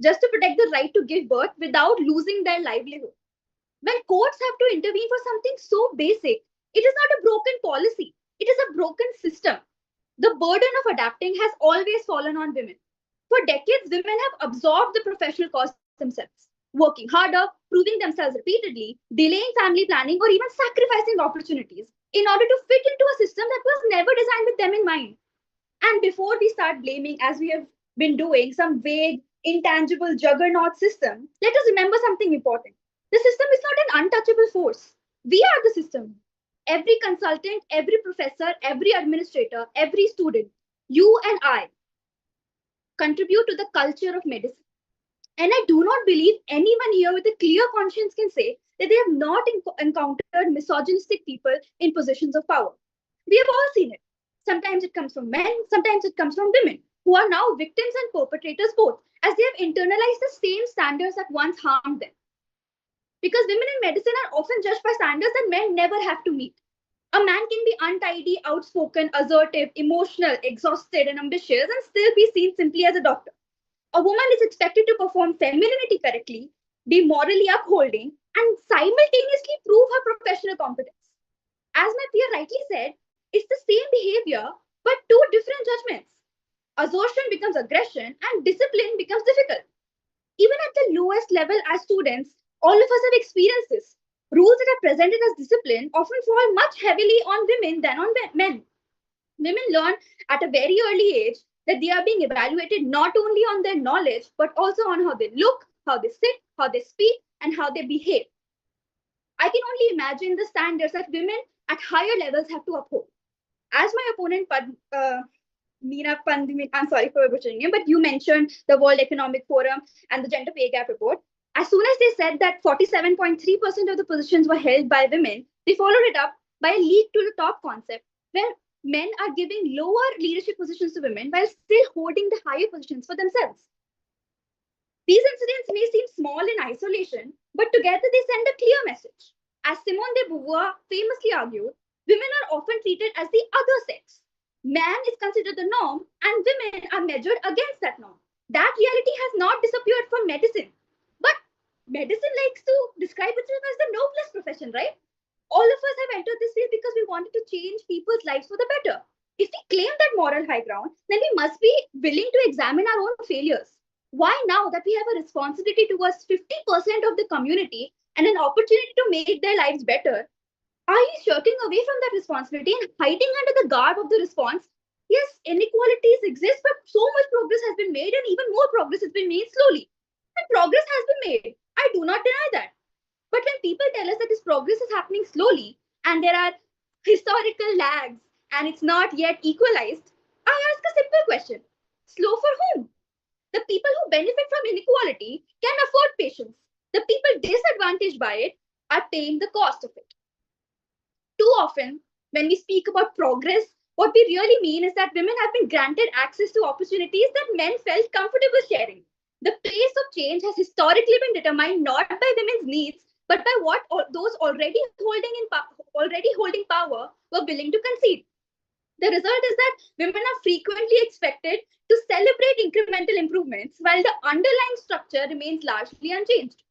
just to protect the right to give birth without losing their livelihood. When courts have to intervene for something so basic, it is not a broken policy, it is a broken system. The burden of adapting has always fallen on women. For decades, women have absorbed the professional costs themselves. working harder, proving themselves repeatedly, delaying family planning, or even sacrificing opportunities in order to fit into a system that was never designed with them in mind. And before we start blaming, as we have been doing, some vague, intangible juggernaut system, let us remember something important. The system is not an untouchable force. We are the system. Every consultant, every professor, every administrator, every student, you and I contribute to the culture of medicine. And I do not believe anyone here with a clear conscience can say that they have not encountered misogynistic people in positions of power. We have all seen it. Sometimes it comes from men, sometimes it comes from women, who are now victims and perpetrators both, as they have internalized the same standards that once harmed them. Because women in medicine are often judged by standards that men never have to meet. A man can be untidy, outspoken, assertive, emotional, exhausted, and ambitious, and still be seen simply as a doctor. A woman is expected to perform femininity correctly, be morally upholding, and simultaneously prove her professional competence. As my peer rightly said, it's the same behavior, but two different judgments. Assertion becomes aggression, and discipline becomes difficult. Even at the lowest level as students, all of us have experienced this. Rules that are presented as discipline often fall much heavily on women than on men. Women learn at a very early age that they are being evaluated not only on their knowledge, but also on how they look, how they sit, how they speak, and how they behave. I can only imagine the standards that women at higher levels have to uphold. As my opponent, Meena Pandimi, I'm sorry for butchering it, but you mentioned the World Economic Forum and the Gender Pay Gap report. As soon as they said that 47.3% of the positions were held by women, they followed it up by a leap to the top concept, where men are giving lower leadership positions to women while still holding the higher positions for themselves. These incidents may seem small in isolation, but together they send a clear message. As Simone de Beauvoir famously argued, women are often treated as the other sex. Man is considered the norm, and women are measured against that norm. That reality has not disappeared from medicine. But medicine likes to describe itself as the noblest profession, right? All of us have entered this field because we wanted to change people's lives for the better. If we claim that moral high ground, then we must be willing to examine our own failures. Why, now that we have a responsibility towards 50% of the community and an opportunity to make their lives better, are you shirking away from that responsibility and hiding under the garb of the response? Yes, inequalities exist, but so much progress has been made, and even more progress has been made slowly. And progress has been made. I do not deny that. But when people tell us that this progress is happening slowly and there are historical lags and it's not yet equalized, I ask a simple question: slow for whom? The people who benefit from inequality can afford patience. The people disadvantaged by it are paying the cost of it. Too often, when we speak about progress, what we really mean is that women have been granted access to opportunities that men felt comfortable sharing. The pace of change has historically been determined not by women's needs, but by what those already holding power were willing to concede. The result is that women are frequently expected to celebrate incremental improvements while the underlying structure remains largely unchanged.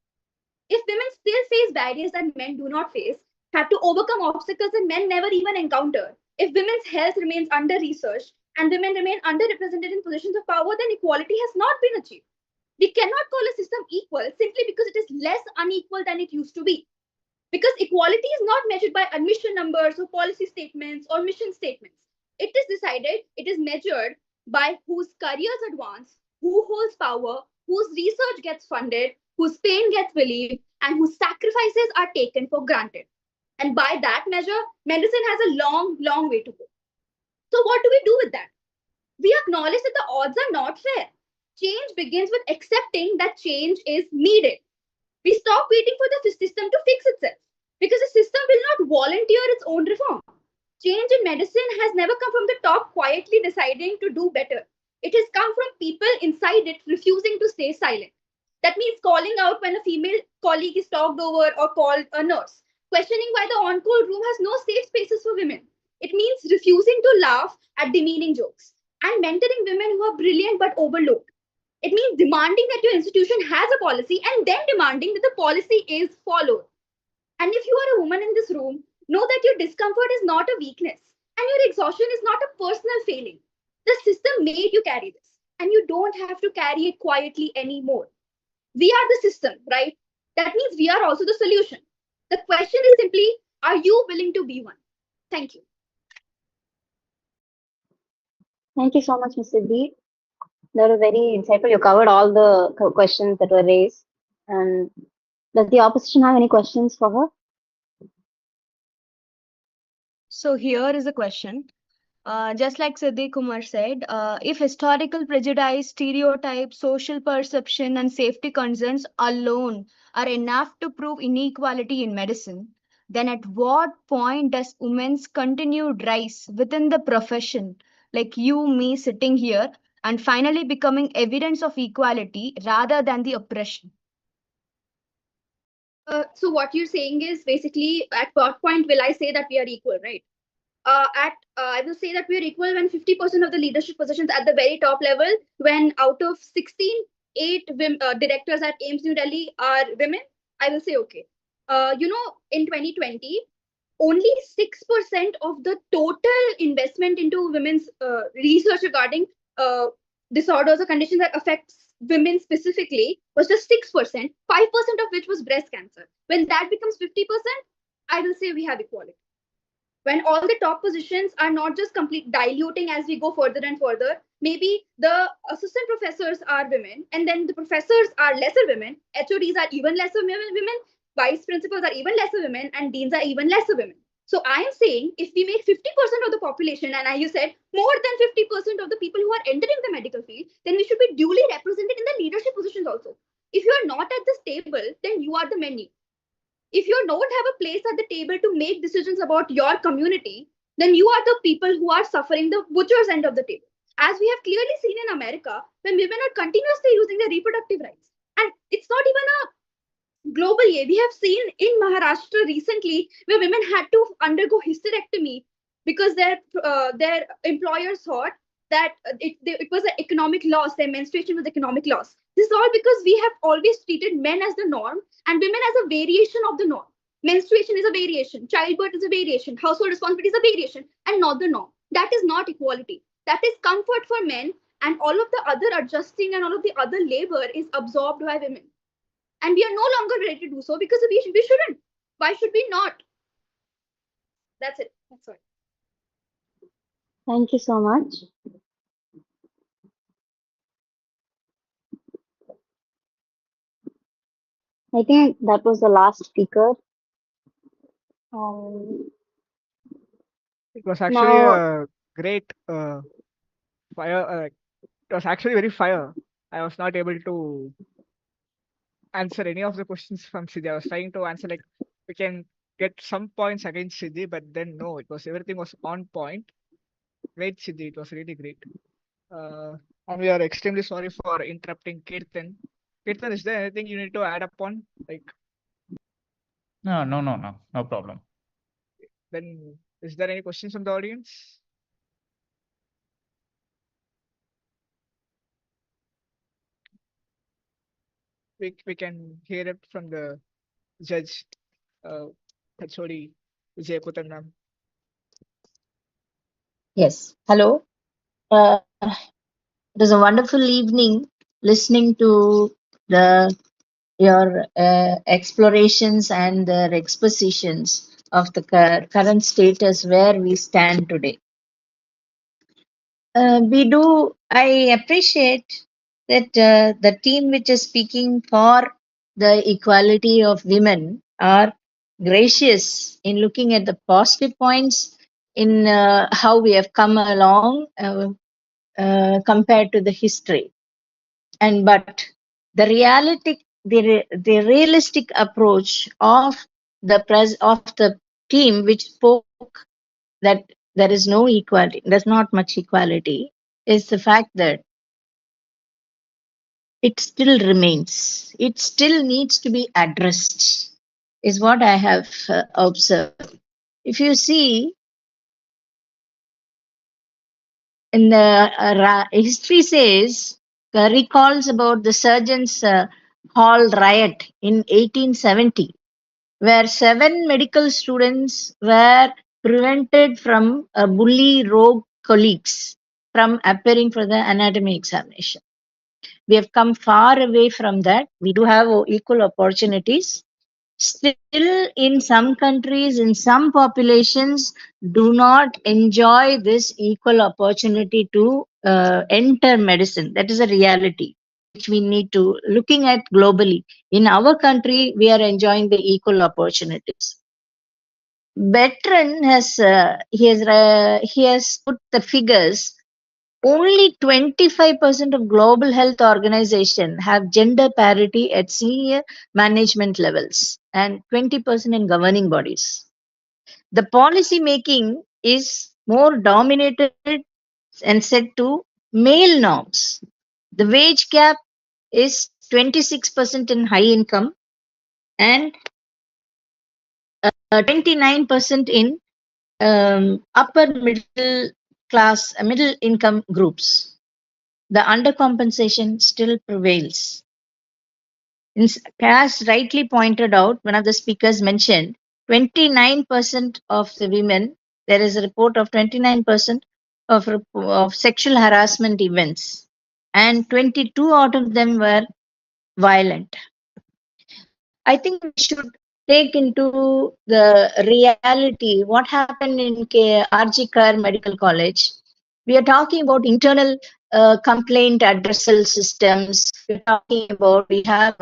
If women still face barriers that men do not face, have to overcome obstacles that men never even encounter, if women's health remains under researched and women remain underrepresented in positions of power, then equality has not been achieved. We cannot call a system equal simply because it is less unequal than it used to be. Because equality is not measured by admission numbers or policy statements or mission statements. It is measured by whose careers advance, who holds power, whose research gets funded, whose pain gets relieved, and whose sacrifices are taken for granted. And by that measure, medicine has a long, long way to go. So, what do we do with that? We acknowledge that the odds are not fair. Change begins with accepting that change is needed. We stop waiting for the system to fix itself because the system will not volunteer its own reform. Change in medicine has never come from the top quietly deciding to do better. It has come from people inside it refusing to stay silent. That means calling out when a female colleague is talked over or called a nurse, questioning why the on-call room has no safe spaces for women. It means refusing to laugh at demeaning jokes and mentoring women who are brilliant but overlooked. It means demanding that your institution has a policy and then demanding that the policy is followed. And if you are a woman in this room, know that your discomfort is not a weakness and your exhaustion is not a personal failing. The system made you carry this, and you don't have to carry it quietly anymore. We are the system, right? That means we are also the solution. The question is simply, are you willing to be one? Thank you.
Thank you so much, Ms. Siddhi. That was very insightful. You covered all the questions that were raised. And does the opposition have any questions for her?
So here is a question. Just like Siddhi Kumar said, if historical prejudice, stereotypes, social perception, and safety concerns alone are enough to prove inequality in medicine, then at what point does women's continued rise within the profession, like you, me sitting here, and finally becoming evidence of equality rather than the oppression?
So what you're saying is basically, at what point will I say that we are equal, right? I will say that we are equal when 50% of the leadership positions at the very top level, when out of 16, 8 directors at AIMS New Delhi are women, I will say okay. In 2020, only 6% of the total investment into women's research regarding disorders or conditions that affects women specifically was just 6%, 5% of which was breast cancer. When that becomes 50%, I will say we have equality. When all the top positions are not just complete diluting as we go further and further, maybe the assistant professors are women, and then the professors are lesser women, HODs are even lesser women, vice principals are even lesser women, and deans are even lesser women. So I am saying, if we make 50% of the population, and you said more than 50% of the people who are entering the medical field, then we should be duly represented in the leadership positions also. If you are not at this table, then you are the menu. If you don't have a place at the table to make decisions about your community, then you are the people who are suffering the butcher's end of the table. As we have clearly seen in America, when women are continuously using their reproductive rights, and it's not even a global year. We have seen in Maharashtra recently where women had to undergo hysterectomy because their employers thought that it was an economic loss. Their menstruation was economic loss. This is all because we have always treated men as the norm and women as a variation of the norm. Menstruation is a variation, childbirth is a variation, household responsibility is a variation, and not the norm. That is not equality. That is comfort for men, and all of the other adjusting and all of the other labor is absorbed by women. And we are no longer ready to do so because we shouldn't. Why should we not? That's it. That's all.
Thank you so much. I think that was the last speaker.
It was actually a great fire. It was actually very fire. I was not able to answer any of the questions from Siddhi. I was trying to answer like we can get some points against Siddhi, but then no, everything was on point. Great, Siddhi. It was really great. And we are extremely sorry for interrupting Kirtan. Kirtan, is there anything you need to add upon?
No problem.
Then, is there any questions from the audience? We can hear it from the judge, HOD Vijay ma'am.
Yes. Hello. It was a wonderful evening listening to your explorations and the expositions of the current status where we stand today. I appreciate that the team which is speaking for the equality of women are gracious in looking at the positive points in how we have come along compared to the history. But the realistic approach of the team which spoke that there is no equality, there's not much equality, is the fact that it still remains. It still needs to be addressed, is what I have observed. If you see, in the history says, recalls about the Surgeons' Hall riot in 1870, where 7 medical students were prevented from bully rogue colleagues from appearing for the anatomy examination. We have come far away from that. We do have equal opportunities. Still, in some countries, in some populations, do not enjoy this equal opportunity to enter medicine. That is a reality which we need to looking at globally. In our country, we are enjoying the equal opportunities. Veteran has he has put the figures. Only 25% of global health organizations have gender parity at senior management levels and 20% in governing bodies. The policy making is more dominated and set to male norms. The wage gap is 26% in high income and 29% in upper middle class, middle income groups. The undercompensation still prevails. As rightly pointed out, one of the speakers mentioned 29% of the women, there is a report of 29% of sexual harassment events, and 22 out of them were violent. I think we should take into the reality what happened in RG Kar Medical College. We are talking about internal complaint addressal systems. We're talking about we have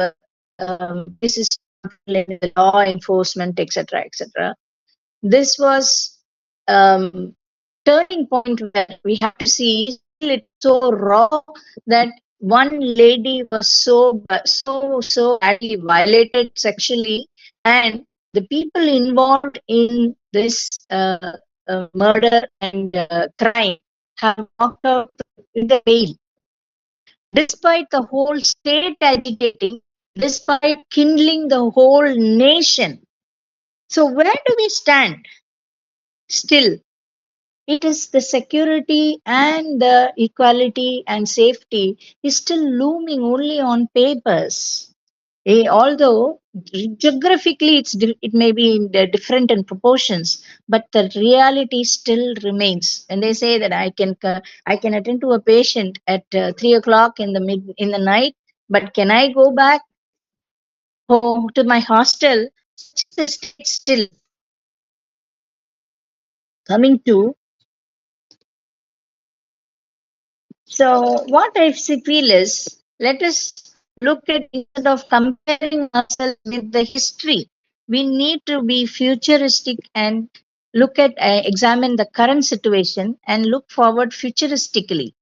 this the law enforcement, etc., etc. This was turning point where we have to see it so raw that one lady was so badly violated sexually, and the people involved in this murder and crime have walked out in the veil. Despite the whole state agitating, despite kindling the whole nation. So where do we stand? Still, it is the security and the equality and safety is still looming only on papers. Although geographically it may be in the different in proportions, but the reality still remains. And they say that I can attend to a patient at 3 o'clock in the night, but can I go back home to my hostel? Still coming to. So what I feel is, let us look at, instead of comparing ourselves with the history, we need to be futuristic and look at, examine the current situation and look forward futuristically.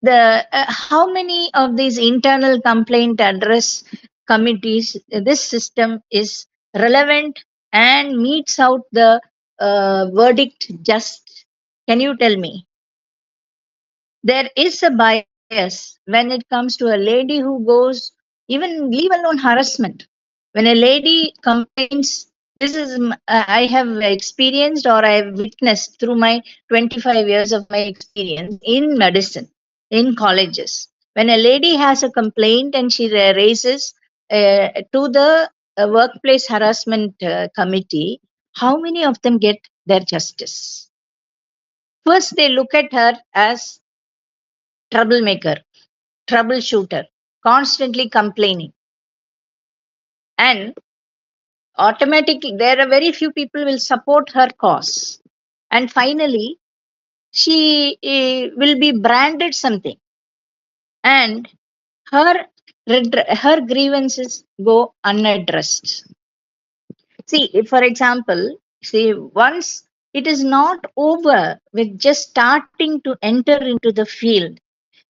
How many of these internal complaint address committees, this system is relevant and meets out the verdict just? Can you tell me? There is a bias when it comes to a lady who goes, even leave alone harassment. When a lady complains, this is I have experienced or I have witnessed through my 25 years of my experience in medicine, in colleges. When a lady has a complaint and she raises to the workplace harassment committee, how many of them get their justice? First, they look at her as troublemaker, troubleshooter, constantly complaining. And automatically, there are very few people will support her cause. And finally, she will be branded something. And her grievances go unaddressed. See, for example, once it is not over with just starting to enter into the field,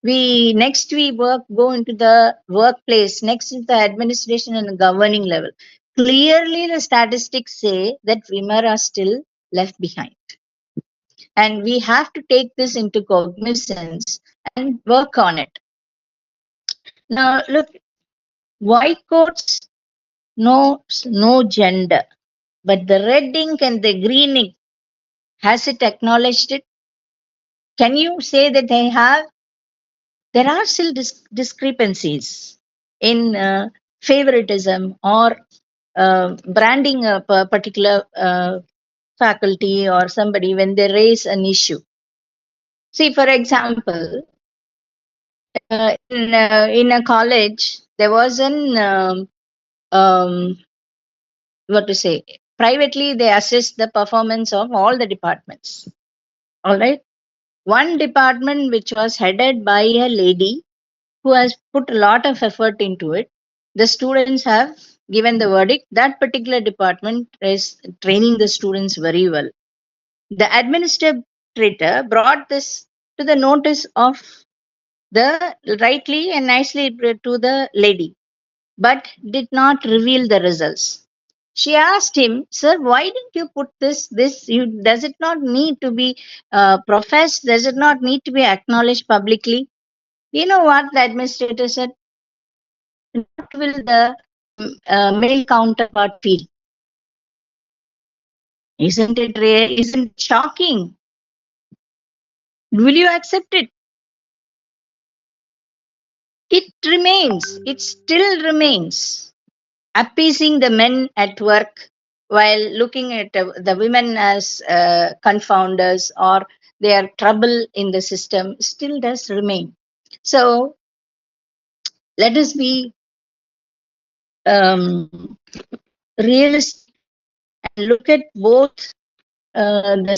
we go into the workplace, next into the administration and the governing level. Clearly, the statistics say that women are still left behind. And we have to take this into cognizance and work on it. Now, look, white coats knows no gender, but the red ink and the green ink, has it acknowledged it? Can you say that they have? There are still discrepancies in favoritism or branding a particular faculty or somebody when they raise an issue. See, for example, in a college, there was an what to say? Privately, they assess the performance of all the departments. All right. One department which was headed by a lady who has put a lot of effort into it. The students have given the verdict. That particular department is training the students very well. The administrator brought this to the notice of the rightly and nicely to the lady, but did not reveal the results. She asked him, "Sir, why didn't you put this? Does it not need to be professed? Does it not need to be acknowledged publicly?" You know what the administrator said? What will the male counterpart feel? Isn't it shocking? Will you accept it? It remains. It still remains. Appeasing the men at work while looking at the women as confounders or their trouble in the system still does remain. So let us be realistic and look at both the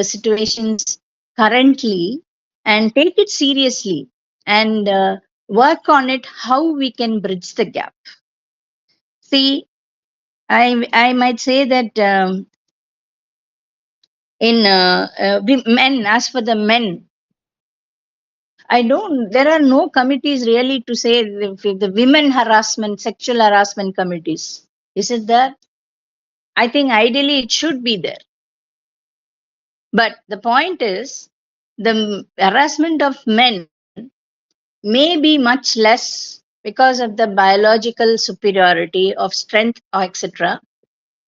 situations currently and take it seriously and work on it how we can bridge the gap. See, I might say that in men, as for the men, there are no committees really to say the women harassment, sexual harassment committees. Is it there? I think ideally it should be there. But the point is, the harassment of men may be much less because of the biological superiority of strength, etc.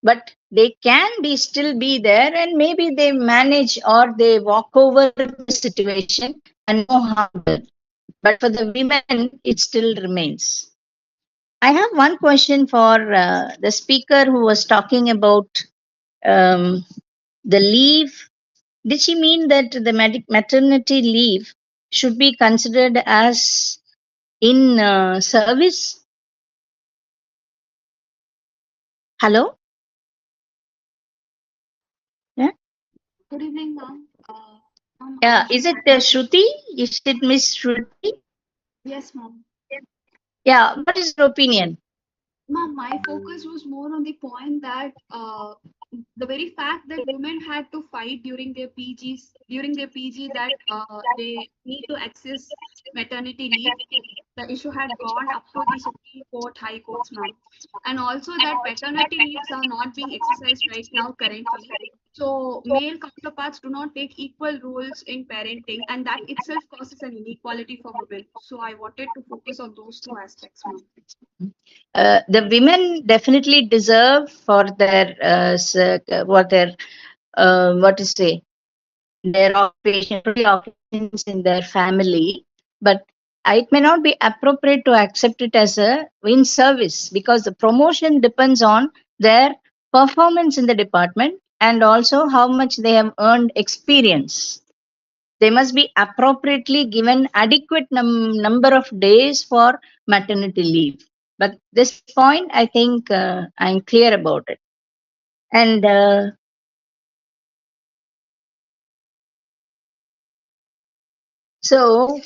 But they can still be there, and maybe they manage or they walk over the situation and no harm done. But for the women, it still remains. I have one question for the speaker who was talking about the leave. Did she mean that the maternity leave should be considered as in service? Hello? Yeah.
Good evening, ma'am.
Yeah. Is it Shruti? Is it Miss Shruti?
Yes, ma'am.
Yeah. What is your opinion?
Ma'am, my focus was more on the point that the very fact that women had to fight during their PG, that they need to access maternity leave. The issue had gone up to the Supreme Court, High Courts, ma'am. And also that paternity leaves are not being exercised right now currently. So male counterparts do not take equal roles in parenting, and that itself causes an inequality for women. So I wanted to focus on those two aspects, ma'am.
The women definitely deserve for their what to say, their occupations in their family, but it may not be appropriate to accept it as a in service because the promotion depends on their performance in the department and also how much they have earned experience. They must be appropriately given adequate number of days for maternity leave. But this point, I think I'm clear about it. And so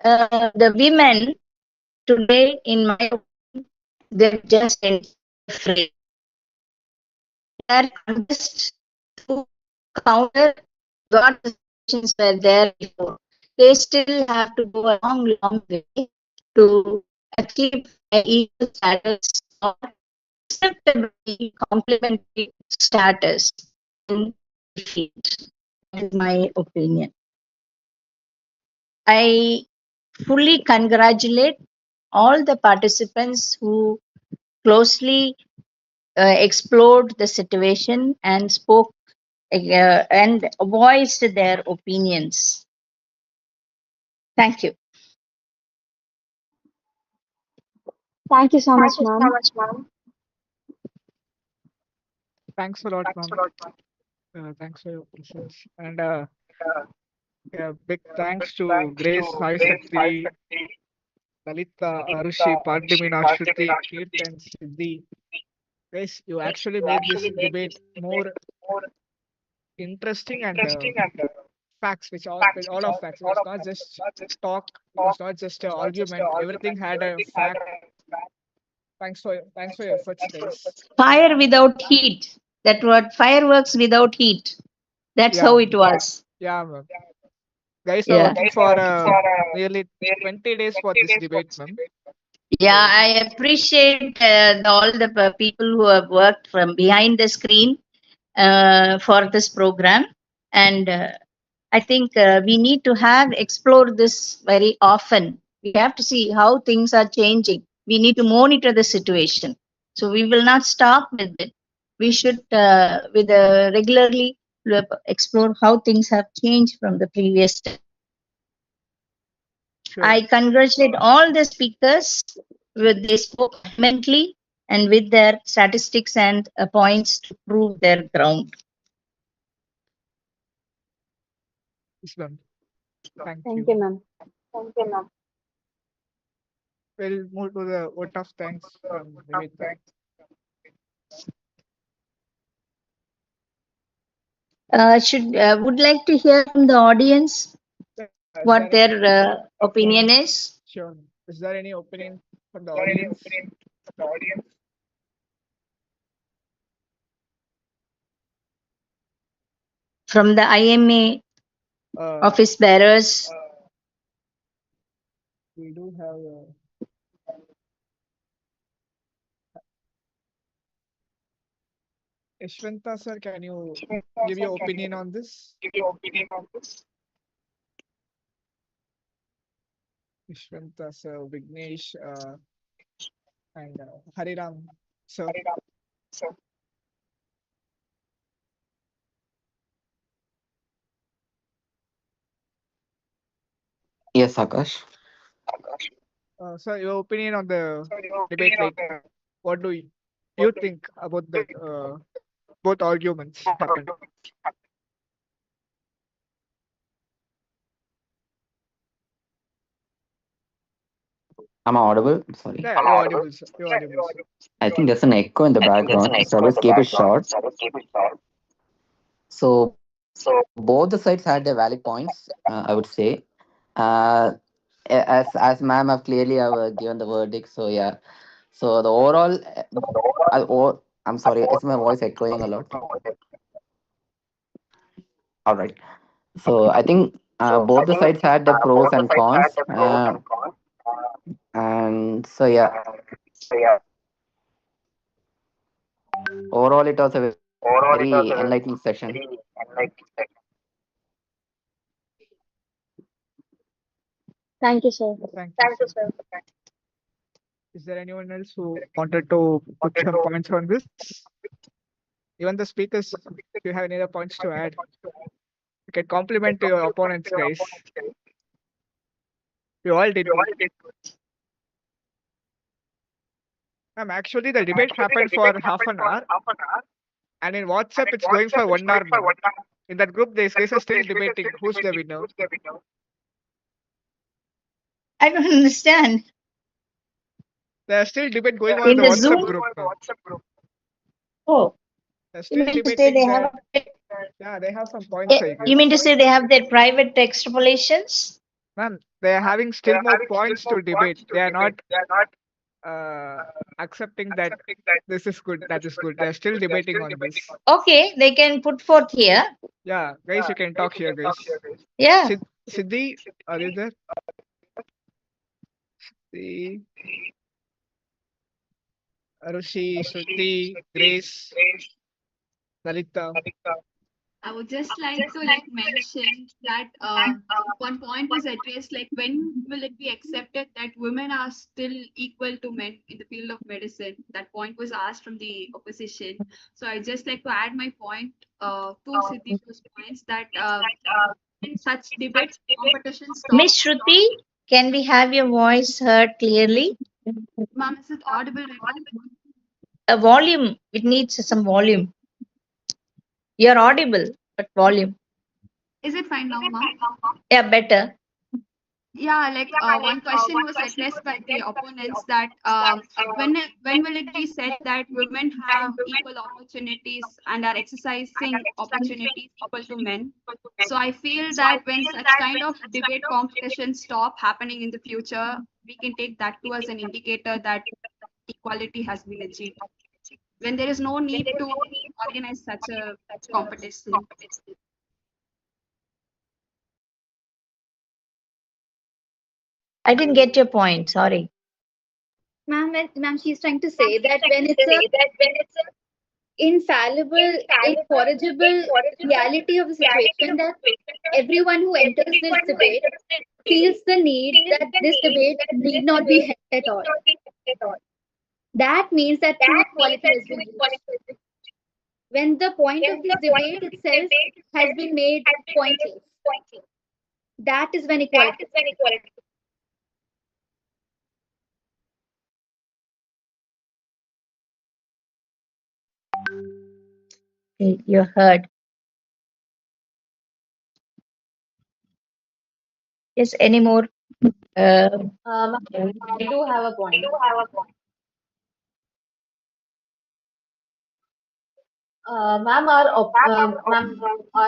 the women today, in my opinion, they're just afraid. They're just to counter what the situations were there before. They still have to go a long, long way to achieve an equal status or acceptably complementary status in the field. That is my opinion. I fully congratulate all the participants who closely explored the situation and spoke and voiced their opinions. Thank you.
Thank you so
Thank
much,
you so
ma'am.
much, ma'am.
Thanks a lot, ma'am. Thanks for your presence. And Yeah, big thanks to Grace, Sai Shakti, Lalita, Arushi, Padmina, Shruti, Kirtan, Siddhi. Guys, you actually made this debate more interesting and facts, with all of facts. It was not just talk. It was not just an argument. Everything had a fact. Thanks for your efforts, guys.
Fire without heat. That word, fireworks without heat. That's
Yeah,
how it was.
yeah, ma'am. Guys are
Yeah.
working for nearly 20 days for this debate, ma'am.
Yeah, I appreciate all the people who have worked from behind the screen for this program. And I think we need to have explore this very often. We have to see how things are changing. We need to monitor the situation. So we will not stop with it. We should regularly explore how things have changed from the previous time.
Sure.
I congratulate all the speakers. They spoke vehemently and with their statistics and points to prove their ground.
Yes, ma'am. Thank
Thank
you.
you, ma'am.
Thank you, ma'am.
We'll move to the vote of thanks from Niveta.
Would like to hear from the audience
Is
what
there any
their opinion is.
Sure. Is there any opinion from the audience?
From the IMA office bearers.
We do have Ishwanta sir, can you give your opinion on this? Ishwanta sir, Vignesh, and Hariram sir.
Yes, Akash.
Sir, your opinion on the debate, like, what do you think about the both arguments happened?
Am I audible? Sorry.
Yeah, you're audible, sir. You're audible, sir.
I think there's an echo in the background, so I'll just keep it short. So both the sides had their valid points, I would say. Uh, as ma'am have clearly given the verdict. So yeah. So the overall, I'm sorry, is my voice echoing a lot? All right. So I think both the sides had the pros and cons. And so yeah, overall it was a very enlightening session.
Thank you, sir.
Thank you, sir. Is there anyone else who wanted to put some points on this? Even the speakers, if you have any other points to add, you can compliment your opponents, guys. You all did good. Actually, the debate happened for half an hour, and in WhatsApp, it's going for 1 hour now. In that group, these guys are still debating who's the winner.
I don't understand.
There's still debate going on in
In
the
the
WhatsApp
Zoom?
group now.
Oh,
They're
you
still
mean to say
debating
they
that.
have?
Yeah, they have some points, I
You mean to
guess.
say they have their private extrapolations?
Ma'am, they are having still more points to debate. They are not accepting that this is good, that is good. They are still debating on this.
Okay, they can put forth here.
Yeah, guys, you can talk here, guys.
Yeah.
Siddhi, are you there? Siddhi, Arushi, Shruti, Grace, Lalita.
I would just like to mention that one point was addressed, like when will it be accepted that women are still equal to men in the field of medicine? That point was asked from the opposition. So I just like to add my point to Siddhi's points that in such debates, competition stops.
Miss Shruti, can we have your voice heard clearly?
Ma'am, is it audible right now?
A volume. It needs some volume. You're audible, but volume.
Is it fine now, ma'am?
Yeah, better.
Yeah, like one question was addressed by the opponents that when will it be said that women have equal opportunities and are exercising opportunities equal to men? So I feel that when such kind of debate competitions stop happening in the future, we can take that too as an indicator that equality has been achieved. When there is no need to organize such a competition.
I didn't get your point. Sorry.
Ma'am, she's trying to say that when it's a infallible, incorrigible reality of the situation that everyone who enters this debate feels the need that this debate need not be held at all. That means that true equality has been reached. When the point of this debate itself has been made pointless, that is when equality.
You heard. Yes, any more?
I do have a point. Ma'am, our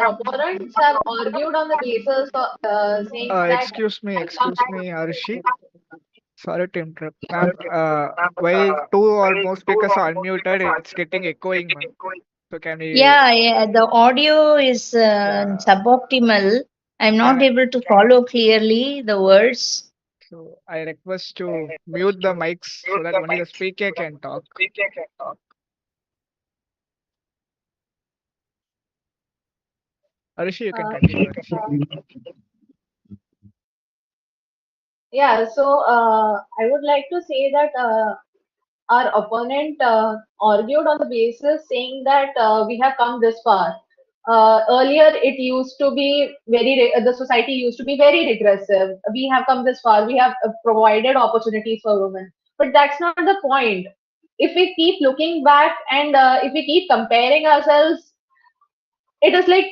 opponents have argued on the basis of saying that
Excuse me, Arishi. Sorry to interrupt. Ma'am, while two or more speakers are unmuted, it's getting echoing, ma'am. So can we?
Yeah, the audio is suboptimal. I'm not able to follow clearly the words.
So I request to mute the mics so that only the speaker can talk. Arishi, you can continue, Arishi.
Yeah, so I would like to say that our opponent argued on the basis saying that we have come this far. Earlier, it used to be the society used to be very regressive. We have come this far. We have provided opportunities for women. But that's not the point. If we keep looking back and if we keep comparing ourselves, it is like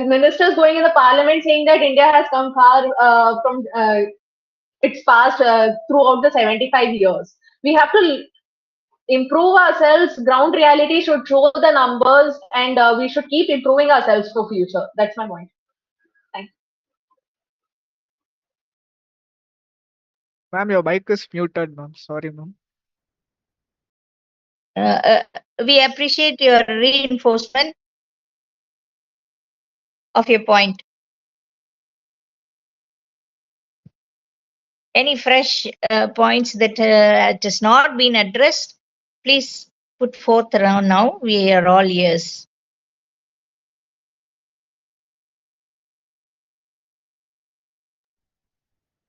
ministers going in the parliament saying that India has come far from its past throughout the 75 years. We have to improve ourselves. Ground reality should show the numbers, and we should keep improving ourselves for future. That's my point. Thank you.
Ma'am, your mic is muted, ma'am. Sorry, ma'am.
We appreciate your reinforcement of your point. Any fresh points that has not been addressed, please put forth around now. We are all ears.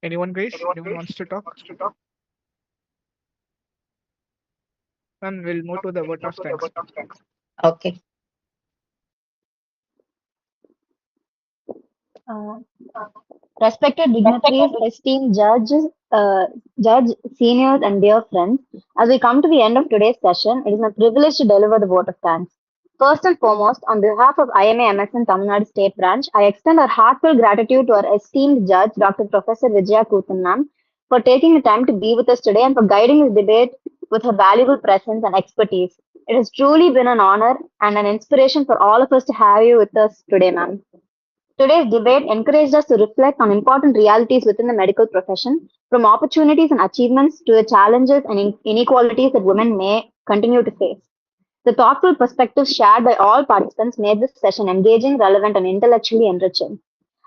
Anyone, guys? Anyone wants to talk? Ma'am, we'll move to the vote of thanks.
Okay.
Respected dignitaries, esteemed judge, seniors, and dear friends, as we come to the end of today's session, it is my privilege to deliver the vote of thanks. First and foremost, on behalf of IMA-MSN Tamil Nadu State Branch, I extend our heartfelt gratitude to our esteemed judge, Dr. Professor Vijaya Kuthan ma'am, for taking the time to be with us today and for guiding this debate with her valuable presence and expertise. It has truly been an honor and an inspiration for all of us to have you with us today, ma'am. Today's debate encouraged us to reflect on important realities within the medical profession, from opportunities and achievements to the challenges and inequalities that women may continue to face. The thoughtful perspectives shared by all participants made this session engaging, relevant, and intellectually enriching.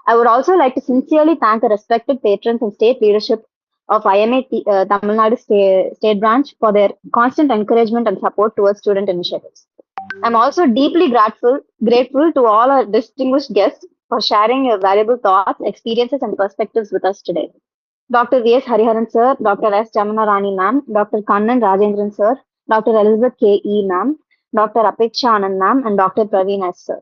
I would also like to sincerely thank the respected patrons and state leadership of IMA Tamil Nadu State Branch for their constant encouragement and support towards student initiatives. I'm also deeply grateful to all our distinguished guests for sharing your valuable thoughts, experiences, and perspectives with us today. Dr. V.S. Hariharan Sir, Dr. S. Jamana Rani Ma'am, Dr. Kannan Rajendran Sir, Dr. Elizabeth K.E. Ma'am, Dr. Apeksha Anand Ma'am, and Dr. Praveen S. Sir.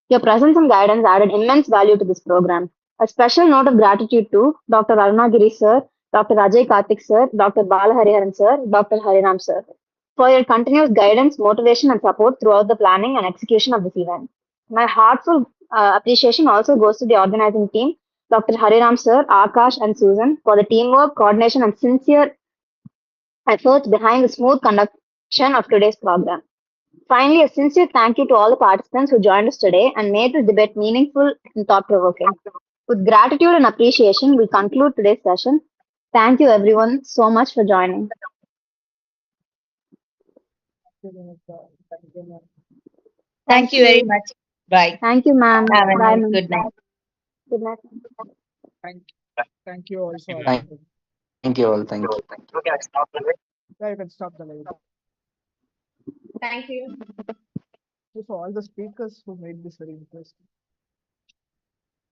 Your presence and guidance added immense value to this program. A special note of gratitude to Dr. Arunagiri Sir, Dr. Ajay Karthik Sir, Dr. Bala Hariharan Sir, Dr. Hariram Sir, for your continuous guidance, motivation, and support throughout the planning and execution of this event. My appreciation also goes to the organizing team, Dr. Hariram sir, Akash and Susan, for the teamwork, coordination and sincere efforts behind the smooth conduction of today's program. Finally, a sincere thank you to all the participants who joined us today and made this debate meaningful and thought-provoking. With gratitude and appreciation, we conclude today's session. Thank you everyone so much for joining.
Thank you very much. Bye.
Thank you, ma'am.
Have a
Bye,
nice
ma'am.
good night.
Good night.
Thank you all for
Thank you all. Thank you.
Yeah, you can stop the live.
Thank you.
For all the speakers who made this very interesting.